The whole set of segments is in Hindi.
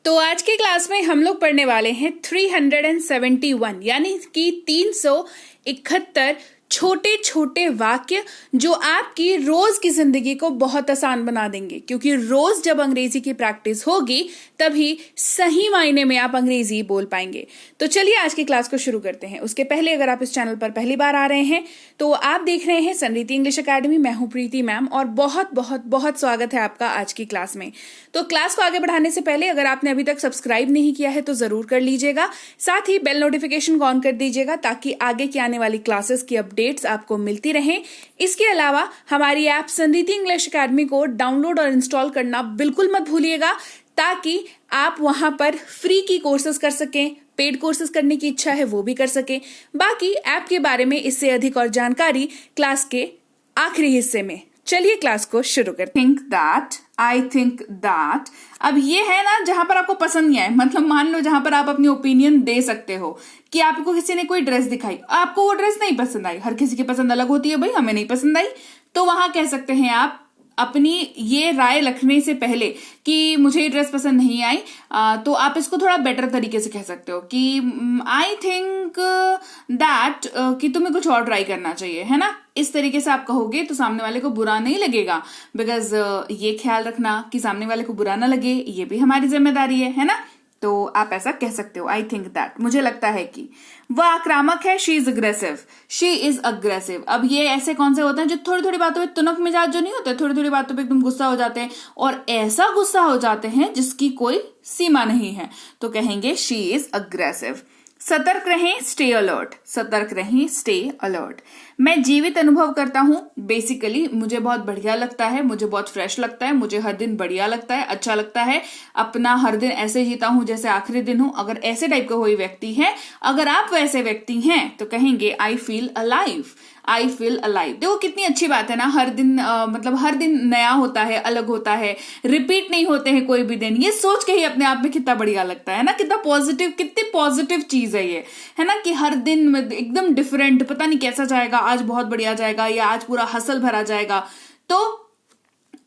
तो आज की क्लास में हम लोग पढ़ने वाले हैं 371 यानी कि 371 छोटे छोटे वाक्य जो आपकी रोज की जिंदगी को बहुत आसान बना देंगे, क्योंकि रोज जब अंग्रेजी की प्रैक्टिस होगी तभी सही मायने में आप अंग्रेजी बोल पाएंगे। तो चलिए आज की क्लास को शुरू करते हैं। उसके पहले अगर आप इस चैनल पर पहली बार आ रहे हैं तो आप देख रहे हैं सनरीति इंग्लिश एकेडमी। मैं हूं प्रीति मैम और बहुत बहुत बहुत स्वागत है आपका आज की क्लास में। तो क्लास को आगे बढ़ाने से पहले अगर आपने अभी तक सब्सक्राइब नहीं किया है तो जरूर कर लीजिएगा, साथ ही बेल नोटिफिकेशन को ऑन कर दीजिएगा ताकि आगे की आने वाली क्लासेस की अपडेट्स आपको मिलती रहें। इसके अलावा हमारी ऐप सनरीति इंग्लिश एकेडमी को डाउनलोड और इंस्टॉल करना बिल्कुल मत भूलिएगा ताकि आप वहां पर फ्री की कोर्सेज कर सकें, पेड कोर्सेज करने की इच्छा है वो भी कर सकें। बाकी ऐप के बारे में इससे अधिक और जानकारी क्लास के आखिरी हिस्से में। चलिए क्लास को शुरू करते हैं। आई थिंक दैट अब ये है ना जहां पर आपको पसंद नहीं आए, मतलब मान लो जहां पर आप अपनी ओपिनियन दे सकते हो कि आपको किसी ने कोई ड्रेस दिखाई, आपको वो ड्रेस नहीं पसंद आई, हर किसी की पसंद अलग होती है भाई, हमें नहीं पसंद आई, तो वहां कह सकते हैं आप अपनी ये राय रखने से पहले कि मुझे ये ड्रेस पसंद नहीं आई, तो आप इसको थोड़ा बेटर तरीके से कह सकते हो कि आई थिंक दैट कि तुम्हें कुछ और ट्राई करना चाहिए, है ना। इस तरीके से आप कहोगे तो सामने वाले को बुरा नहीं लगेगा, बिकॉज ये ख्याल रखना कि सामने वाले को बुरा ना लगे ये भी हमारी जिम्मेदारी है ना। तो आप ऐसा कह सकते हो, आई थिंक दैट, मुझे लगता है कि वह आक्रामक है, she is aggressive, she is aggressive. अब ये ऐसे कौन से होते हैं जो थोड़ी थोड़ी बातों पे तुनक मिजाज जो नहीं होते, थोड़ी थोड़ी बातों पे एकदम गुस्सा हो जाते हैं और ऐसा गुस्सा हो जाते हैं जिसकी कोई सीमा नहीं है, तो कहेंगे शी इज अग्रेसिव। सतर्क रहें, स्टे अलर्ट, सतर्क रहें, स्टे अलर्ट। मैं जीवित अनुभव करता हूं, बेसिकली मुझे बहुत बढ़िया लगता है, मुझे बहुत फ्रेश लगता है, मुझे हर दिन बढ़िया लगता है, अच्छा लगता है, अपना हर दिन ऐसे जीता हूं जैसे आखिरी दिन हूं। अगर ऐसे टाइप का कोई व्यक्ति है, अगर आप वैसे व्यक्ति हैं तो कहेंगे I feel alive, I feel alive. देखो कितनी अच्छी बात है ना, हर दिन मतलब हर दिन नया होता है, अलग होता है, रिपीट नहीं होते हैं कोई भी दिन। ये सोच के ही अपने आप में कितना बढ़िया लगता है ना, कितना पॉजिटिव, कितनी पॉजिटिव चीज है ये, है ना, कि हर दिन एकदम डिफरेंट, पता नहीं कैसा जाएगा, आज बहुत बढ़िया जाएगा या आज पूरा हसल भरा जाएगा। तो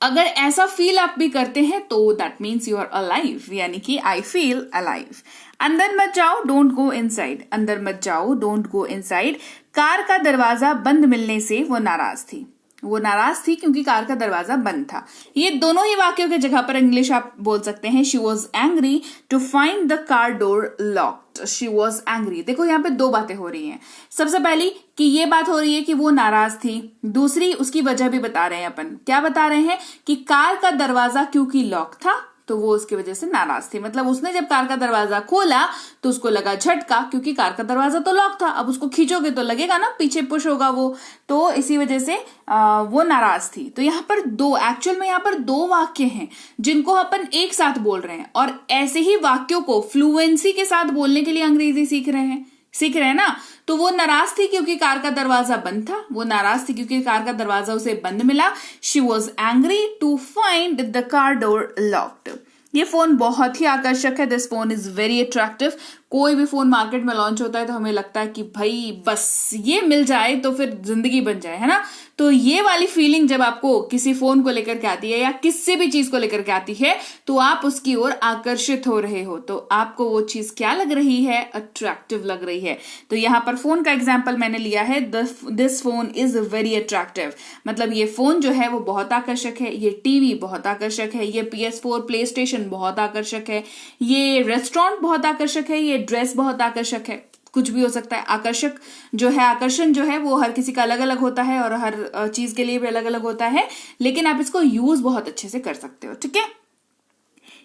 अगर ऐसा फील आप भी करते हैं तो that means you are alive, यानी कि आई फील अलाइव। अंदर मत जाओ, डोंट गो इनसाइड, अंदर मत जाओ, डोंट गो इनसाइड। कार का दरवाजा बंद मिलने से वो नाराज थी, वो नाराज थी क्योंकि कार का दरवाजा बंद था। ये दोनों ही वाक्यों की जगह पर इंग्लिश आप बोल सकते हैं, she was angry to find the car door locked, she was angry. देखो यहाँ पे दो बातें हो रही हैं। सबसे पहली कि ये बात हो रही है कि वो नाराज थी, दूसरी उसकी वजह भी बता रहे हैं अपन। क्या बता रहे हैं कि कार का दरवाजा क्योंकि लॉक था तो वो उसकी वजह से नाराज थी। मतलब उसने जब कार का दरवाजा खोला तो उसको लगा झटका, क्योंकि कार का दरवाजा तो लॉक था, अब उसको खींचोगे तो लगेगा ना, पीछे पुश होगा वो, तो इसी वजह से वो नाराज थी। तो यहाँ पर एक्चुअल में यहाँ पर दो वाक्य हैं जिनको अपन एक साथ बोल रहे हैं और ऐसे ही वाक्यों को फ्लुएंसी के साथ बोलने के लिए अंग्रेजी सीख रहे हैं ना। तो वो नाराज थी क्योंकि कार का दरवाजा बंद था, वो नाराज थी क्योंकि कार का दरवाजा उसे बंद मिला। She was angry to find the car door locked. ये फोन बहुत ही आकर्षक है, this phone is very attractive. कोई भी फोन मार्केट में लॉन्च होता है तो हमें लगता है कि भाई बस ये मिल जाए तो फिर जिंदगी बन जाए, है ना। तो ये वाली फीलिंग जब आपको किसी फोन को लेकर के आती है या किसी भी चीज को लेकर के आती है तो आप उसकी ओर आकर्षित हो रहे हो, तो आपको वो चीज क्या लग रही है, अट्रैक्टिव लग रही है। तो यहाँ पर फोन का एग्जाम्पल मैंने लिया है, this phone is very attractive, मतलब ये फोन जो है वो बहुत आकर्षक है, ये टीवी बहुत आकर्षक है, ये PS4 प्ले स्टेशन बहुत आकर्षक है, ये रेस्टोरेंट बहुत आकर्षक है, ये ड्रेस बहुत आकर्षक है। कुछ भी हो सकता है। आकर्षक जो है, आकर्षण जो है वो हर किसी का अलग अलग होता है और हर चीज के लिए भी अलग अलग होता है, लेकिन आप इसको यूज बहुत अच्छे से कर सकते हो, ठीक है।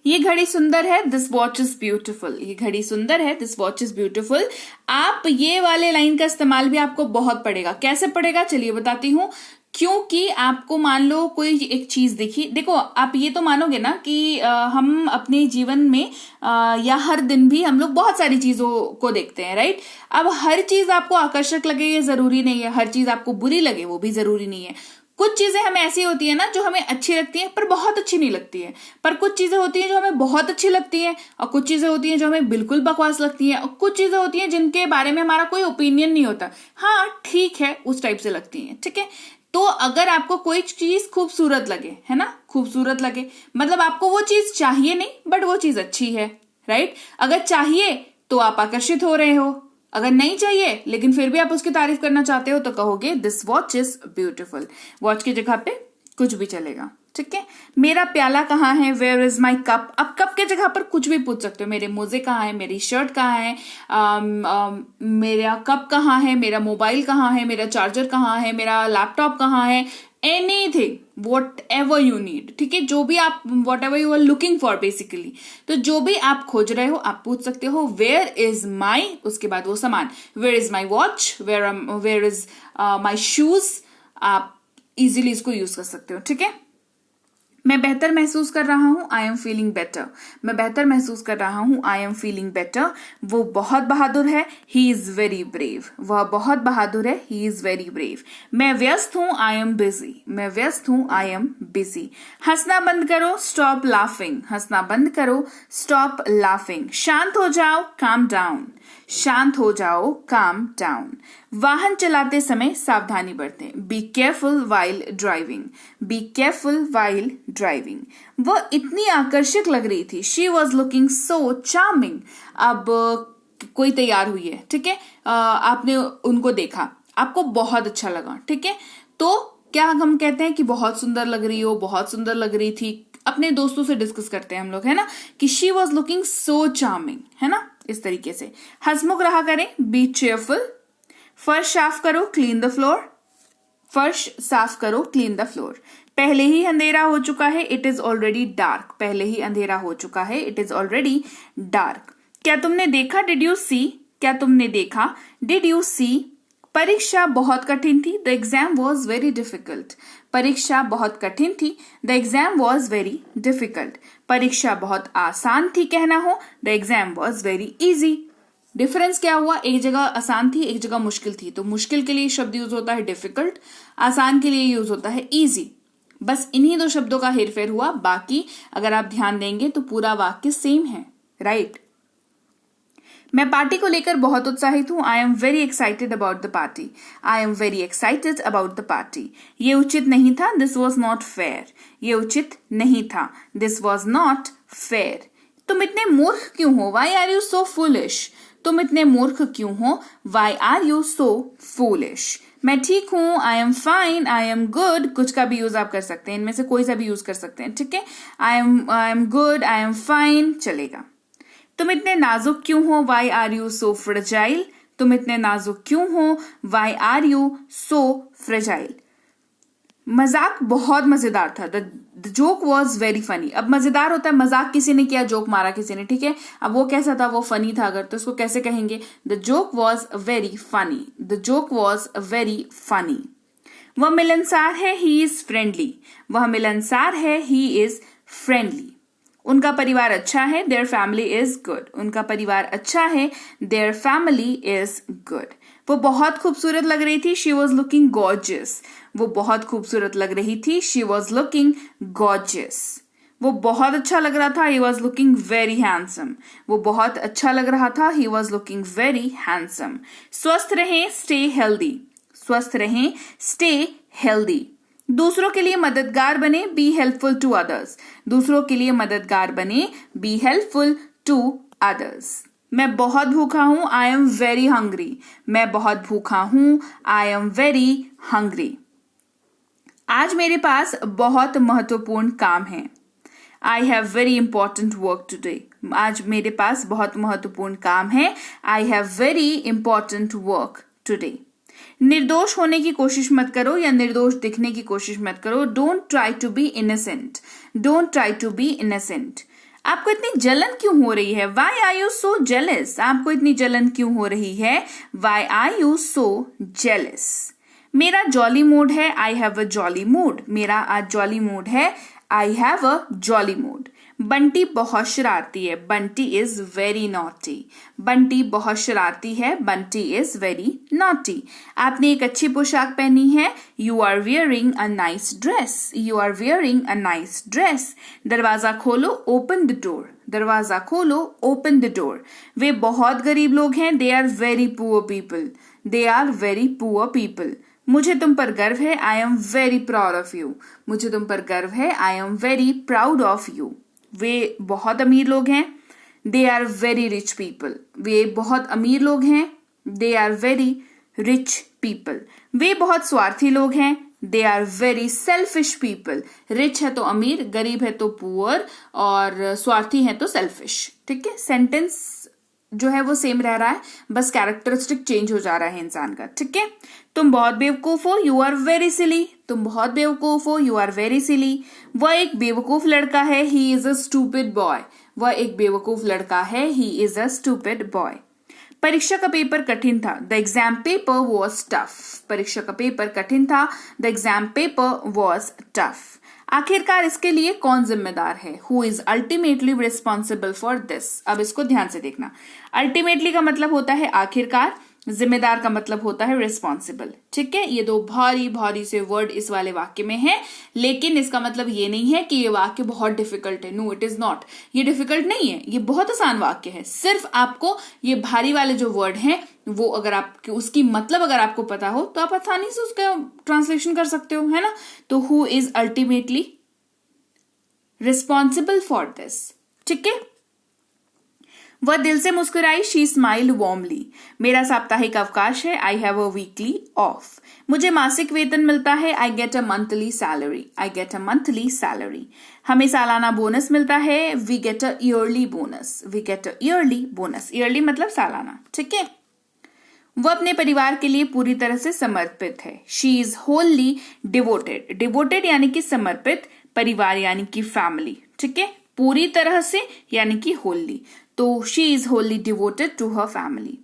ये घड़ी सुंदर है, दिस वॉच इज ब्यूटिफुल, ये घड़ी सुंदर है, दिस वॉच इज ब्यूटिफुल। आप ये वाले लाइन का इस्तेमाल भी आपको बहुत पड़ेगा। कैसे पड़ेगा चलिए बताती हूँ। क्योंकि आपको मान लो कोई एक चीज दिखी, देखो आप ये तो मानोगे ना कि हम अपने जीवन में या हर दिन भी हम लोग बहुत सारी चीजों को देखते हैं, राइट। अब हर चीज आपको आकर्षक लगे ये जरूरी नहीं है, हर चीज आपको बुरी लगे वो भी जरूरी नहीं है। कुछ चीजें हमें ऐसी होती है ना जो हमें अच्छी लगती है पर बहुत अच्छी नहीं लगती है, पर कुछ चीजें होती हैं जो हमें बहुत अच्छी लगती हैं और कुछ चीजें होती हैं जो हमें बिल्कुल बकवास लगती हैं और कुछ चीजें होती हैं जिनके बारे में हमारा कोई ओपिनियन नहीं होता, हाँ ठीक है उस टाइप से लगती हैं, ठीक है। तो अगर आपको कोई चीज खूबसूरत लगे, है ना, खूबसूरत लगे मतलब आपको वो चीज चाहिए नहीं बट वो चीज अच्छी है, राइट? अगर चाहिए तो आप आकर्षित हो रहे हो, अगर नहीं चाहिए लेकिन फिर भी आप उसकी तारीफ करना चाहते हो तो कहोगे this watch is beautiful. Watch की जगह पे कुछ भी चलेगा, ठीक है? मेरा प्याला कहाँ है, वेयर इज माई कप। अब कप के जगह पर कुछ भी पूछ सकते हो, मेरे मोजे कहाँ है, मेरी शर्ट कहाँ है, मेरा कप कहाँ है, मेरा मोबाइल कहाँ है, मेरा चार्जर कहाँ है, मेरा लैपटॉप कहाँ है, anything whatever you need, ठीक है? जो भी आप whatever you are looking for basically, तो जो भी आप खोज रहे हो आप पूछ सकते हो वेयर इज माई, उसके बाद वो सामान, where is my watch, where is my shoes, आप इजीली इसको यूज कर सकते हो, ठीक है? मैं बेहतर महसूस कर रहा हूं, आई एम फीलिंग बेटर। मैं बेहतर महसूस कर रहा हूं, आई एम फीलिंग बेटर। वो बहुत बहादुर है, ही इज वेरी ब्रेव। वह बहुत बहादुर है, ही इज वेरी ब्रेव। मैं व्यस्त हूं, आई एम बिजी। मैं व्यस्त हूं, आई एम बिजी। हंसना बंद करो, स्टॉप लाफिंग। हंसना बंद करो, स्टॉप लाफिंग। शांत हो जाओ, काम डाउन। शांत हो जाओ, काम डाउन। वाहन चलाते समय सावधानी बरतें, be careful while driving. Be careful while driving. वह इतनी आकर्षक लग रही थी, she was looking so charming. अब कोई तैयार हुई है, ठीक है? आपने उनको देखा, आपको बहुत अच्छा लगा, ठीक है? तो क्या हम कहते हैं कि बहुत सुंदर लग रही हो, बहुत सुंदर लग रही थी, अपने दोस्तों से डिस्कस करते हैं हम लोग, है ना, कि she was looking so charming, है ना, इस तरीके से। हंसमुख रहा करें, बी चेयरफुल। फर्श साफ करो, क्लीन द फ्लोर। फर्श साफ करो, क्लीन द फ्लोर। पहले ही अंधेरा हो चुका है, इट इज ऑलरेडी डार्क। पहले ही अंधेरा हो चुका है, इट इज ऑलरेडी डार्क। क्या तुमने देखा, डिड यू सी। क्या तुमने देखा, डिड यू सी। परीक्षा बहुत कठिन थी, the exam was very difficult. परीक्षा बहुत कठिन थी, the exam was very difficult. परीक्षा बहुत आसान थी कहना हो, the exam was very easy. Difference क्या हुआ, एक जगह आसान थी, एक जगह मुश्किल थी, तो मुश्किल के लिए शब्द यूज होता है डिफिकल्ट, आसान के लिए यूज होता है इजी। बस इन्हीं दो शब्दों का हेरफेर हुआ, बाकी अगर आप ध्यान देंगे तो पूरा वाक्य सेम है, राइट? मैं पार्टी को लेकर बहुत उत्साहित हूं, I am very excited about the party. I am very excited about the party. ये उचित नहीं था, दिस वॉज नॉट फेयर। ये उचित नहीं था, दिस वॉज नॉट फेयर। तुम इतने मूर्ख क्यों हो, why are you so foolish. तुम इतने मूर्ख क्यों हो, why are you so foolish. मैं ठीक हूं, I am fine, I am good. कुछ का भी यूज आप कर सकते हैं, इनमें से कोई सा भी यूज कर सकते हैं, ठीक है? I am good, I am fine, चलेगा। तुम इतने नाजुक क्यों हो, why are you so fragile. तुम इतने नाजुक क्यों हो, why are you so fragile. मजाक बहुत मजेदार था, the joke was very funny. अब मजेदार होता है, मजाक किसी ने किया, जोक मारा किसी ने, ठीक है? अब वो कैसा था, वो फनी था अगर, तो उसको कैसे कहेंगे, the joke was very funny. The joke was very funny. वह मिलनसार है, ही इज फ्रेंडली। वह मिलनसार है, ही इज फ्रेंडली। उनका परिवार अच्छा है, देयर फैमिली इज गुड। उनका परिवार अच्छा है, देयर फैमिली इज गुड। वो बहुत खूबसूरत लग रही थी, शी वॉज लुकिंग गॉर्जियस। वो बहुत खूबसूरत लग रही थी, शी वॉज लुकिंग गॉर्जियस। वो बहुत अच्छा लग रहा था, he was looking very handsome. वो बहुत अच्छा लग रहा था, he was looking very handsome. स्वस्थ रहें, स्टे हेल्दी। स्वस्थ रहें, स्टे हेल्दी। दूसरों के लिए मददगार बने, बी हेल्पफुल टू अदर्स। दूसरों के लिए मददगार बने, बी हेल्पफुल टू अदर्स। मैं बहुत भूखा हूं, आई एम वेरी हंग्री। मैं बहुत भूखा हूं, आई एम वेरी हंग्री। आज मेरे पास बहुत महत्वपूर्ण काम है, I have very important work today. आज मेरे पास बहुत महत्वपूर्ण काम है, I have very important work today. निर्दोष होने की कोशिश मत करो या निर्दोष दिखने की कोशिश मत करो, don't try to be innocent. Don't try to be innocent. आपको इतनी जलन क्यों हो रही है, why are you so jealous. आपको इतनी जलन क्यों हो रही है, why are you so jealous. मेरा जॉली मूड है, I have a jolly mood. मेरा आज जॉली मूड है, I have a jolly mood. Bunty बहुत शरारती है, Bunty is very naughty. Bunty बहुत शरारती है, बंटी इज वेरी नॉटी। आपने एक अच्छी पोशाक पहनी है, you are wearing a nice dress. You are wearing a nice dress. दरवाजा खोलो, ओपन द डोर। दरवाजा खोलो, ओपन द डोर। वे बहुत गरीब लोग हैं, they are very poor people. They are very poor people. मुझे तुम पर गर्व है, I am very proud of you. मुझे तुम पर गर्व है, I am very proud of you. वे बहुत अमीर लोग हैं, they are very rich people, वे बहुत अमीर लोग हैं, they are very rich people. वे बहुत स्वार्थी लोग हैं, they are very selfish people. Rich है तो अमीर, गरीब है तो पुअर, और स्वार्थी है तो सेल्फिश। ठीक है, सेंटेंस जो है वो सेम रह रहा है, बस कैरेक्टरिस्टिक चेंज हो जा रहा है इंसान का। ठीक है, तुम बहुत बेवकूफ हो, यू आर वेरी सिली। तुम बहुत बेवकूफ हो, यू आर वेरी सिली। वह एक बेवकूफ लड़का है, he is a stupid boy. वह एक बेवकूफ लड़का है, he is a stupid boy. परीक्षा का पेपर कठिन था, the exam paper was tough. परीक्षा का पेपर कठिन था, the exam paper was tough. आखिरकार इसके लिए कौन जिम्मेदार है, who is ultimately responsible for this. अब इसको ध्यान से देखना, अल्टीमेटली का मतलब होता है आखिरकार, जिम्मेदार का मतलब होता है रिस्पॉन्सिबल। ठीक है, ये दो भारी भारी से वर्ड इस वाले वाक्य में है, लेकिन इसका मतलब ये नहीं है कि ये वाक्य बहुत डिफिकल्ट है। No, it is not. ये डिफिकल्ट नहीं है, ये बहुत आसान वाक्य है। सिर्फ आपको ये भारी वाले जो वर्ड हैं वो अगर आप उसकी मतलब अगर आपको पता हो तो आप आसानी से उसका ट्रांसलेशन कर सकते हो, है ना। तो who is ultimately responsible for this. ठीक है, वह दिल से मुस्कुराई, शी स्माइल्ड वार्मली। मेरा साप्ताहिक अवकाश है, I have a weekly off. मुझे मासिक वेतन मिलता है, I get a monthly salary. I get a monthly salary. हमें सालाना बोनस मिलता है, we get a yearly bonus. We get a yearly bonus. Yearly मतलब सालाना। ठीक है, वह अपने परिवार के लिए पूरी तरह से समर्पित है, she is wholly devoted. Devoted यानी कि समर्पित, परिवार यानी कि फैमिली। ठीक है, पूरी तरह से यानी कि होलली, तो she is wholly devoted to her family.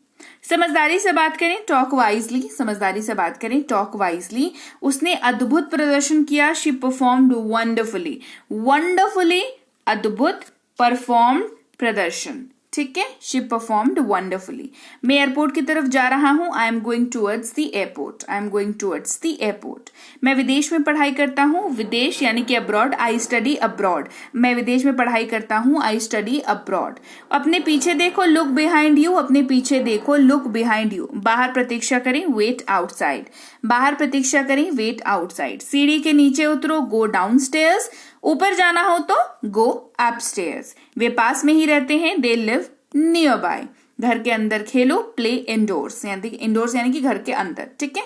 समझदारी से बात करें, टॉक वाइजली। समझदारी से बात करें, टॉक वाइजली। उसने अद्भुत प्रदर्शन किया, शी परफॉर्म्ड वंडरफुली। वंडरफुली अद्भुत, परफॉर्म्ड प्रदर्शन। ठीक है, शी परफॉर्म्ड वंडरफुली। मैं एयरपोर्ट की तरफ जा रहा हूं, I am going towards the airport. I am going towards the airport. मैं विदेश में पढ़ाई करता हूं, विदेश यानी कि अब्रॉड, आई स्टडी अब्रॉड। मैं विदेश में पढ़ाई करता हूं, आई स्टडी अब्रॉड। अपने पीछे देखो, लुक बिहाइंड यू। अपने पीछे देखो, लुक बिहाइंड यू। बाहर प्रतीक्षा करें, वेट आउटसाइड। बाहर प्रतीक्षा करें, वेट आउटसाइड। सीढ़ी के नीचे उतरो, गो डाउन स्टेयर्स। ऊपर जाना हो तो गो अपस्टेयर्स। वे पास में ही रहते हैं, दे लिव नियर बाय। घर के अंदर खेलो, प्ले इंडोर्स। इंडोर्स यानी कि घर के अंदर। ठीक है,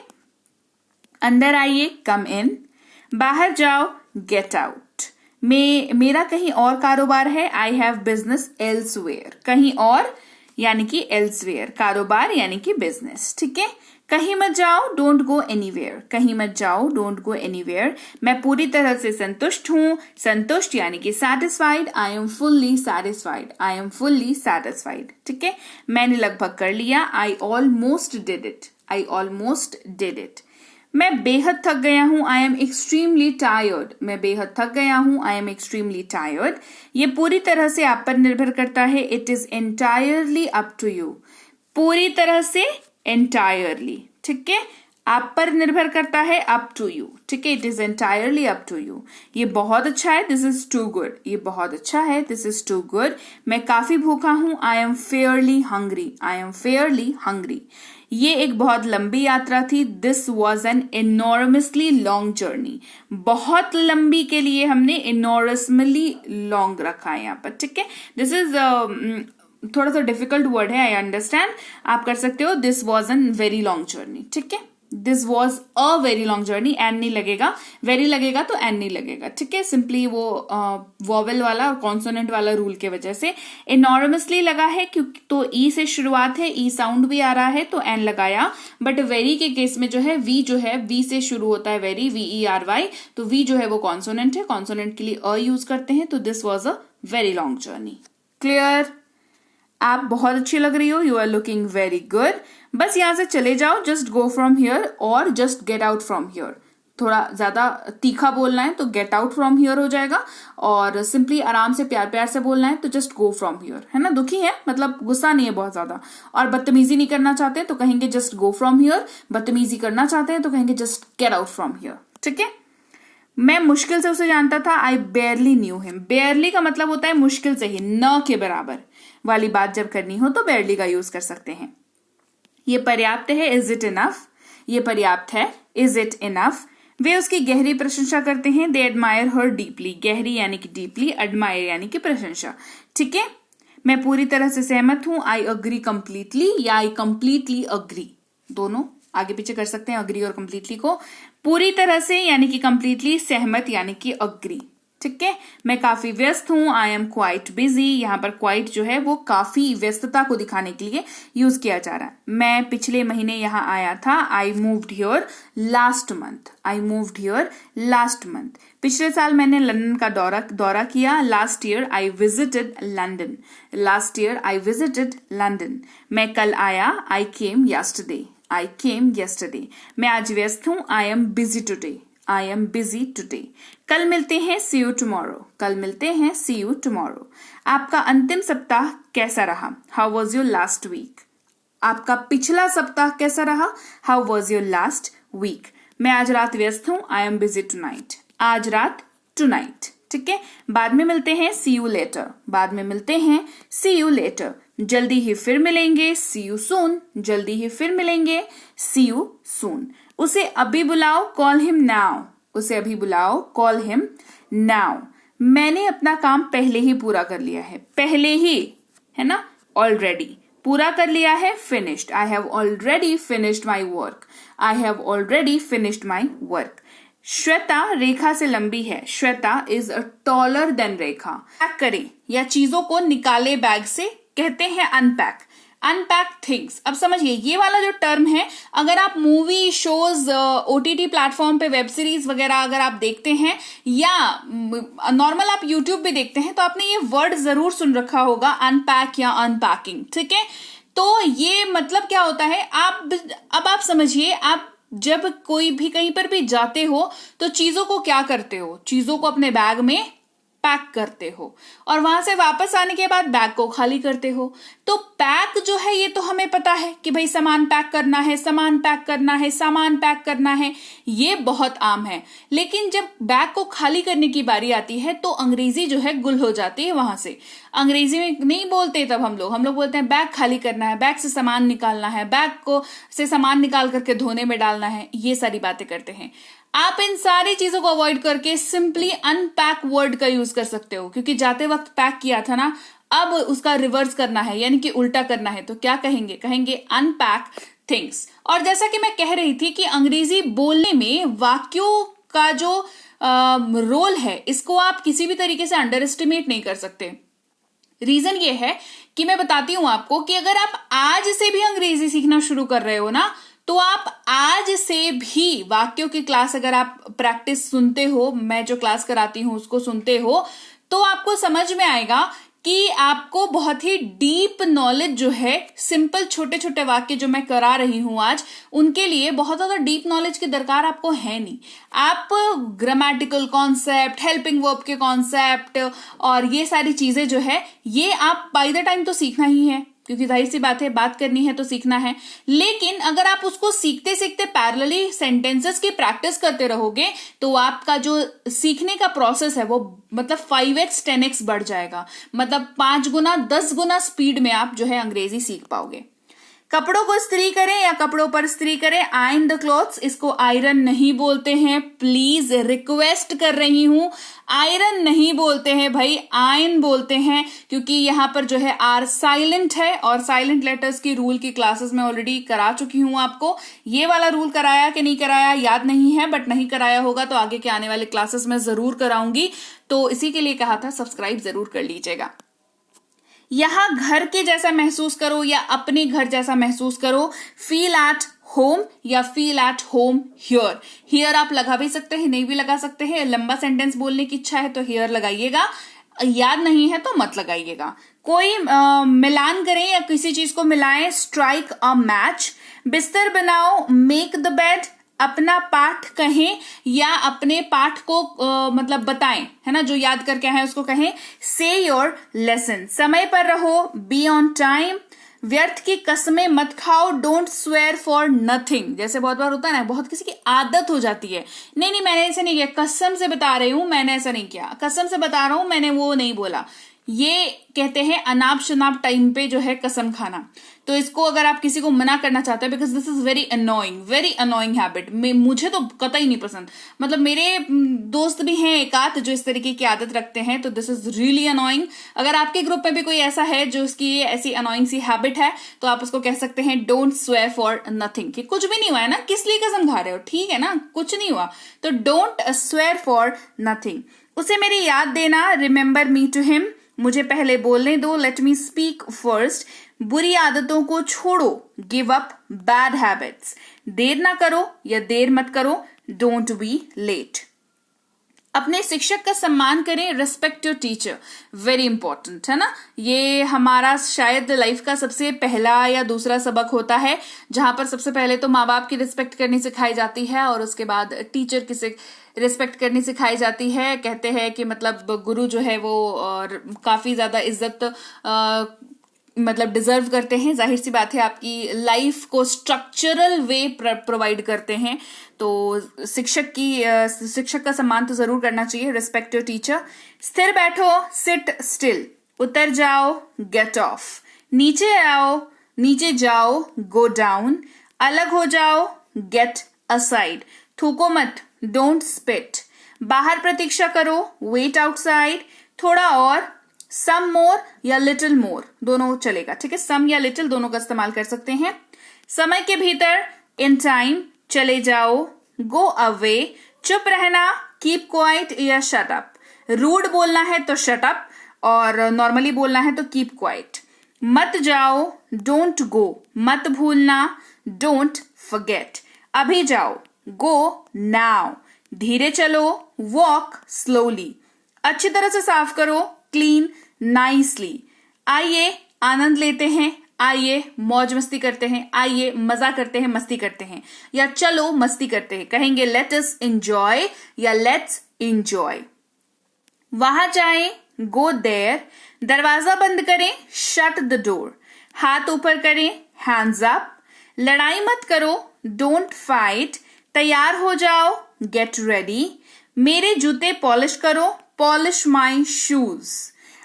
अंदर आइए, कम इन। बाहर जाओ, गेट आउट। मेरा कहीं और कारोबार है, आई हैव बिजनेस एल्सवेयर। कहीं और यानी कि एल्सवेयर, कारोबार यानी कि बिजनेस। ठीक है, कहीं मत जाओ, डोंट गो एनीवेयर। कहीं मत जाओ, डोंट गो एनीवेयर। मैं पूरी तरह से संतुष्ट हूं, संतुष्ट यानी कि satisfied, I am fully satisfied. I am fully satisfied. ठीक है, मैंने लगभग कर लिया, I almost did it. I almost did it. मैं बेहद थक गया हूं, आई एम एक्सट्रीमली टायर्ड। मैं बेहद थक गया हूं, आई एम एक्सट्रीमली टायर्ड। ये पूरी तरह से आप पर निर्भर करता है, it is entirely up to you. पूरी तरह से, एंटायरली। ठीक है, आप पर निर्भर करता है, अप टू यू। ठीक है, it is entirely up to you. ये बहुत अच्छा है, दिस इज टू गुड। ये बहुत अच्छा है, दिस इज टू गुड। मैं काफी भूखा हूं, I M Fairlie hungry. I am Fairlie hungry. ये एक बहुत लंबी यात्रा थी, this was N enormously long journey. बहुत लंबी के लिए हमने एनॉर्मसली लॉन्ग रखा है यहाँ पर। ठीक है, दिस इज थोड़ा सा डिफिकल्ट वर्ड है, आई अंडरस्टैंड। आप कर सकते हो, this was an very long journey. ठीक है, this was a very long journey, an नहीं लगेगा, वेरी लगेगा तो एन नहीं लगेगा। ठीक है, सिंपली वो वॉवेल वाला और कॉन्सोनेंट वाला रूल के वजह से एनॉर्मसली लगा है, क्योंकि तो ई से शुरुआत है, ई साउंड भी आ रहा है तो एन लगाया। बट वेरी के केस में जो है वी से शुरू होता है, वेरी, VERY, तो वी जो है वो कॉन्सोनेंट है, कॉन्सोनेंट के लिए अ यूज करते हैं, तो this was a very long journey. Clear? आप बहुत अच्छी लग रही हो, you are looking very good. बस यहां से चले जाओ, जस्ट गो फ्रॉम हियर और just get out from here. थोड़ा ज्यादा तीखा बोलना है तो गेट आउट फ्रॉम हियर हो जाएगा, और सिंपली आराम से प्यार प्यार से बोलना है तो जस्ट गो फ्रॉम हियर, है ना। दुखी है मतलब गुस्सा नहीं है बहुत ज्यादा, और बदतमीजी नहीं करना चाहते तो कहेंगे जस्ट गो फ्रॉम हियर। बदतमीजी करना चाहते हैं तो कहेंगे just get out from here. ठीक है, मैं मुश्किल से उसे जानता था, आई बेयरली न्यू हिम। बेयरली का मतलब होता है मुश्किल से ही, न के बराबर वाली बात जब करनी हो तो बेयरली का यूज कर सकते हैं। ये पर्याप्त है, इज इट इनफ। ये पर्याप्त है, इज इट इनफ। वे उसकी गहरी प्रशंसा करते हैं, दे एडमायर हर डीपली। गहरी यानी कि डीपली, एडमायर यानी कि प्रशंसा। ठीक है, मैं पूरी तरह से सहमत हूं, आई अग्री कंप्लीटली, या आई कंप्लीटली अग्री, दोनों आगे पीछे कर सकते हैं अग्री और कंप्लीटली को। पूरी तरह से यानी कि कंप्लीटली, सहमत यानी कि अग्री। ठीक है, मैं काफी व्यस्त हूं, आई एम क्वाइट बिजी। यहां पर क्वाइट जो है वो काफी व्यस्तता को दिखाने के लिए यूज किया जा रहा है। मैं पिछले महीने यहां आया था, I moved here last month, I moved here last month. पिछले साल मैंने लंदन का दौरा किया, last year I visited London, last year I visited London. मैं कल आया, आई केम यस्टरडे, आई केम यस्टरडे। मैं आज व्यस्त हूं, I am busy today, I am busy today. कल मिलते हैं, सी यू टुमारो, कल मिलते हैं, सी यू टुमारो। आपका अंतिम सप्ताह कैसा रहा, how was your last week. आपका पिछला सप्ताह कैसा रहा, how was your last week. मैं आज रात व्यस्त हूं, आई एम बिजी टुनाइट, आज रात, टुनाइट। ठीक है, बाद में मिलते हैं, सी यू लेटर, बाद में मिलते हैं, सी यू लेटर। जल्दी ही फिर मिलेंगे, सी यू सून, जल्दी ही फिर मिलेंगे, सी यू सून। उसे अभी बुलाओ, कॉल हिम नाउ, उसे अभी बुलाओ, कॉल हिम नाउ। मैंने अपना काम पहले ही पूरा कर लिया है, पहले ही, है ना, ऑलरेडी पूरा कर लिया है, finished, I have already finished my work, I have already finished my work. Shweta Rekha से लंबी है, Shweta is taller than Rekha. Pack करें या चीजों को निकाले बैग से, कहते हैं अनपैक, अनपैक थिंग्स। अब समझिए ये वाला जो टर्म है, अगर आप मूवी, शोज, ओटीटी प्लेटफॉर्म पे वेब सीरीज वगैरह अगर आप देखते हैं या नॉर्मल आप यूट्यूब पे देखते हैं, तो आपने ये वर्ड जरूर सुन रखा होगा, अनपैक या अनपैकिंग। ठीक है, तो ये मतलब क्या होता है, अब आप समझिए, आप जब कोई भी कहीं पर भी जाते हो तो चीजों को क्या करते हो, चीजों को अपने बैग में पैक करते हो और वहां से वापस आने के बाद बैग को खाली करते हो। तो पैक जो है ये तो हमें पता है कि भाई सामान पैक करना है, सामान पैक करना है, सामान पैक करना है, ये बहुत आम है। लेकिन जब बैग को खाली करने की बारी आती है तो अंग्रेजी जो है गुल हो जाती है वहां से। अंग्रेजी में नहीं बोलते तब हम लोग बोलते हैं बैग खाली करना है, बैग से सामान निकालना है, बैग को से सामान निकाल करके धोने में डालना है, ये सारी बातें करते हैं। आप इन सारी चीजों को अवॉइड करके सिंपली अनपैक वर्ड का यूज कर सकते हो, क्योंकि जाते वक्त पैक किया था ना, अब उसका रिवर्स करना है यानी कि उल्टा करना है, तो क्या कहेंगे, कहेंगे अनपैक थिंग्स। और जैसा कि मैं कह रही थी कि अंग्रेजी बोलने में वाक्यों का जो रोल है, इसको आप किसी भी तरीके से अंडर एस्टिमेट नहीं कर सकते। रीजन ये है कि मैं बताती हूं आपको कि अगर आप आज से भी अंग्रेजी सीखना शुरू कर रहे हो ना, तो आप आज से भी वाक्यों की क्लास अगर आप प्रैक्टिस सुनते हो, मैं जो क्लास कराती हूं उसको सुनते हो, तो आपको समझ में आएगा कि आपको बहुत ही डीप नॉलेज जो है, सिंपल छोटे छोटे वाक्य जो मैं करा रही हूं आज, उनके लिए बहुत ज्यादा डीप नॉलेज की दरकार आपको है नहीं। आप ग्रामेटिकल कॉन्सेप्ट, हेल्पिंग वर्ब के कॉन्सेप्ट और ये सारी चीजें जो है, ये आप बाय द टाइम तो सीखना ही है, क्योंकि जाहिर सी बात है, बात करनी है तो सीखना है। लेकिन अगर आप उसको सीखते सीखते पैरेलली सेंटेंसेस की प्रैक्टिस करते रहोगे, तो आपका जो सीखने का प्रोसेस है वो मतलब 5x 10x बढ़ जाएगा। मतलब 5 गुना 10 गुना स्पीड में आप जो है अंग्रेजी सीख पाओगे। कपड़ों को इस्त्री करें या कपड़ों पर इस्त्री करें, आयरन द क्लॉथ्स, इसको आयरन नहीं बोलते हैं, प्लीज रिक्वेस्ट कर रही हूं, आयरन नहीं बोलते हैं भाई, आयन बोलते हैं, क्योंकि यहां पर जो है आर साइलेंट है और साइलेंट लेटर्स की रूल की क्लासेस में ऑलरेडी करा चुकी हूं आपको। ये वाला रूल कराया कि नहीं कराया याद नहीं है, बट नहीं कराया होगा तो आगे के आने वाले क्लासेस में जरूर कराऊंगी, तो इसी के लिए कहा था सब्सक्राइब जरूर कर लीजिएगा। यहां घर के जैसा महसूस करो या अपने घर जैसा महसूस करो, फील एट होम या feel at home here. Here आप लगा भी सकते हैं, नहीं भी लगा सकते हैं। लंबा सेंटेंस बोलने की इच्छा है तो हियर लगाइएगा, याद नहीं है तो मत लगाइएगा। कोई मिलान करें या किसी चीज को मिलाएं, स्ट्राइक अ मैच। बिस्तर बनाओ, मेक द बेड। अपना पाठ कहें या अपने पाठ को मतलब बताएं, है ना, जो याद करके आए उसको कहें, से योर लेसन। समय पर रहो, बी ऑन टाइम। व्यर्थ की कसमें मत खाओ, डोंट स्वेयर फॉर नथिंग। जैसे बहुत बार होता है ना, बहुत किसी की आदत हो जाती है, नहीं मैंने ऐसा नहीं किया, कसम से बता रही हूं मैंने ऐसा नहीं किया, कसम से बता रहा हूं मैंने वो नहीं बोला। ये कहते हैं अनाप शनाप टाइम पे जो है कसम खाना। तो इसको अगर आप किसी को मना करना चाहते हैं, because this is very annoying habit, मुझे तो कतई नहीं पसंद। मतलब मेरे दोस्त भी हैं एक आध जो इस तरीके की आदत रखते हैं, तो दिस इज रियली अनोइंग। अगर आपके ग्रुप में भी कोई ऐसा है जो उसकी ये ऐसी अनोइंग सी हैबिट है, तो आप उसको कह सकते हैं डोंट स्वेयर फॉर नथिंग, कि कुछ भी नहीं हुआ है ना, किस लिए कसम खा रहे हो, ठीक है ना, कुछ नहीं हुआ, तो डोंट स्वेयर फॉर नथिंग। उसे मेरी याद देना, रिमेंबर मी टू हिम, मुझे पहले बोलने दो, लेट मी स्पीक फर्स्ट, बुरी आदतों को छोड़ो, गिव अप बैड हैबिट्स, देर ना करो या देर मत करो, डोंट बी लेट। अपने शिक्षक का सम्मान करें, respect your teacher, very important है ना। ये हमारा शायद लाइफ का सबसे पहला या दूसरा सबक होता है, जहां पर सबसे पहले तो माँ बाप की रिस्पेक्ट करनी सिखाई जाती है और उसके बाद टीचर की रिस्पेक्ट करनी सिखाई जाती है। कहते हैं कि मतलब गुरु जो है वो काफी ज्यादा इज्जत मतलब डिजर्व करते हैं। जाहिर सी बात है, आपकी लाइफ को स्ट्रक्चरल वे प्रोवाइड करते हैं, तो शिक्षक का सम्मान तो जरूर करना चाहिए। Respect your teacher. स्थिर बैठो, सिट स्टिल, उतर जाओ, गेट ऑफ, नीचे आओ, नीचे जाओ, गो डाउन, अलग हो जाओ, गेट असाइड, थूको मत, डोंट स्पिट, बाहर प्रतीक्षा करो, वेट आउटसाइड, थोड़ा और, सम मोर या लिटिल मोर, दोनों चलेगा, ठीक है, सम या लिटिल दोनों का इस्तेमाल कर सकते हैं। समय के भीतर, इन टाइम, चले जाओ, गो अवे, चुप रहना, कीप क्वाइट या शट अप, रूड बोलना है तो शट अप और नॉर्मली बोलना है तो कीप क्वाइट, मत जाओ, डोंट गो, मत भूलना, डोंट फॉरगेट, अभी जाओ, गो नाउ, धीरे चलो, वॉक स्लोली, अच्छी तरह से साफ करो, क्लीन नाइसली, आइए आनंद लेते हैं, आइए मौज मस्ती करते हैं, आइए मजा करते हैं, मस्ती करते हैं, या चलो मस्ती करते हैं, कहेंगे लेट अस एंजॉय या लेट्स एंजॉय। वहां जाएं, गो देयर, दरवाजा बंद करें, शट द डोर, हाथ ऊपर करें, हैंड्स अप, लड़ाई मत करो, डोंट फाइट, तैयार हो जाओ, गेट रेडी, मेरे जूते पॉलिश करो, पॉलिश माई शूज।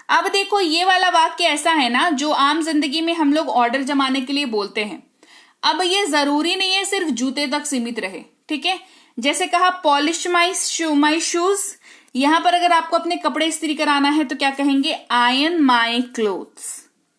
अब देखो, ये वाला वाक्य ऐसा है ना जो आम जिंदगी में हम लोग ऑर्डर जमाने के लिए बोलते हैं। अब ये जरूरी नहीं है सिर्फ जूते तक सीमित रहे, ठीक है। जैसे कहा पॉलिश माई शूज, यहां पर अगर आपको अपने कपड़े इस्त्री कराना है तो क्या कहेंगे, आयरन माई क्लोथ्स,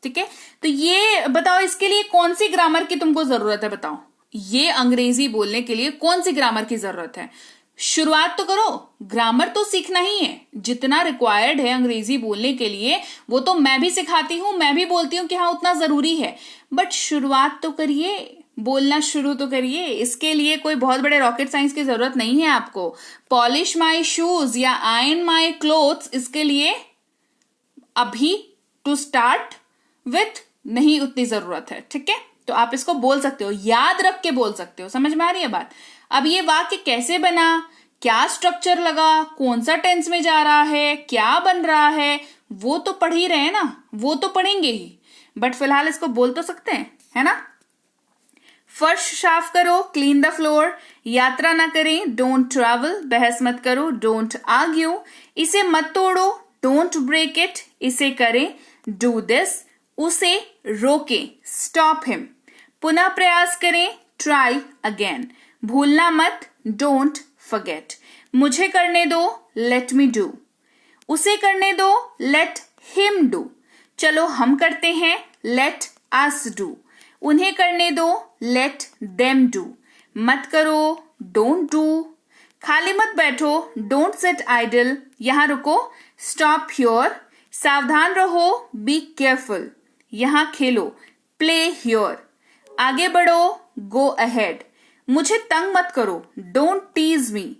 ठीक है। तो ये बताओ, इसके लिए कौन सी ग्रामर की तुमको जरूरत है, बताओ, ये अंग्रेजी बोलने के लिए कौन सी ग्रामर की जरूरत है। शुरुआत तो करो, ग्रामर तो सीखना ही है, जितना रिक्वायर्ड है अंग्रेजी बोलने के लिए वो तो मैं भी सिखाती हूं, मैं भी बोलती हूं कि हाँ उतना जरूरी है, बट शुरुआत तो करिए, बोलना शुरू तो करिए। इसके लिए कोई बहुत बड़े रॉकेट साइंस की जरूरत नहीं है आपको। पॉलिश माई शूज या आयरन माई क्लोथ्स, इसके लिए अभी टू स्टार्ट विथ नहीं उतनी जरूरत है, ठीक है। तो आप इसको बोल सकते हो, याद रख के बोल सकते हो। समझ में आ रही है बात। अब ये वाक्य कैसे बना, क्या स्ट्रक्चर लगा, कौन सा टेंस में जा रहा है, क्या बन रहा है, वो तो पढ़ ही रहे हैं ना, वो तो पढ़ेंगे ही, बट फिलहाल इसको बोल तो सकते हैं, है ना। फर्श साफ करो, क्लीन द फ्लोर, यात्रा ना करें, डोंट ट्रैवल, बहस मत करो, डोंट आर्ग्यू, इसे मत तोड़ो, डोंट ब्रेक इट, इसे करें, डू दिस, उसे रोके, स्टॉप हिम, पुनः प्रयास करें, ट्राई अगेन, भूलना मत, डोंट फॉरगेट, मुझे करने दो, लेट मी डू, उसे करने दो, लेट हिम डू, चलो हम करते हैं, लेट अस डू, उन्हें करने दो, लेट देम डू, मत करो, डोंट डू, खाली मत बैठो, डोंट सिट आइडल, यहां रुको, स्टॉप हियर, सावधान रहो, बी केयरफुल, यहां खेलो, प्ले हियर, आगे बढ़ो, गो अहेड, मुझे तंग मत करो, डोंट टीज मी,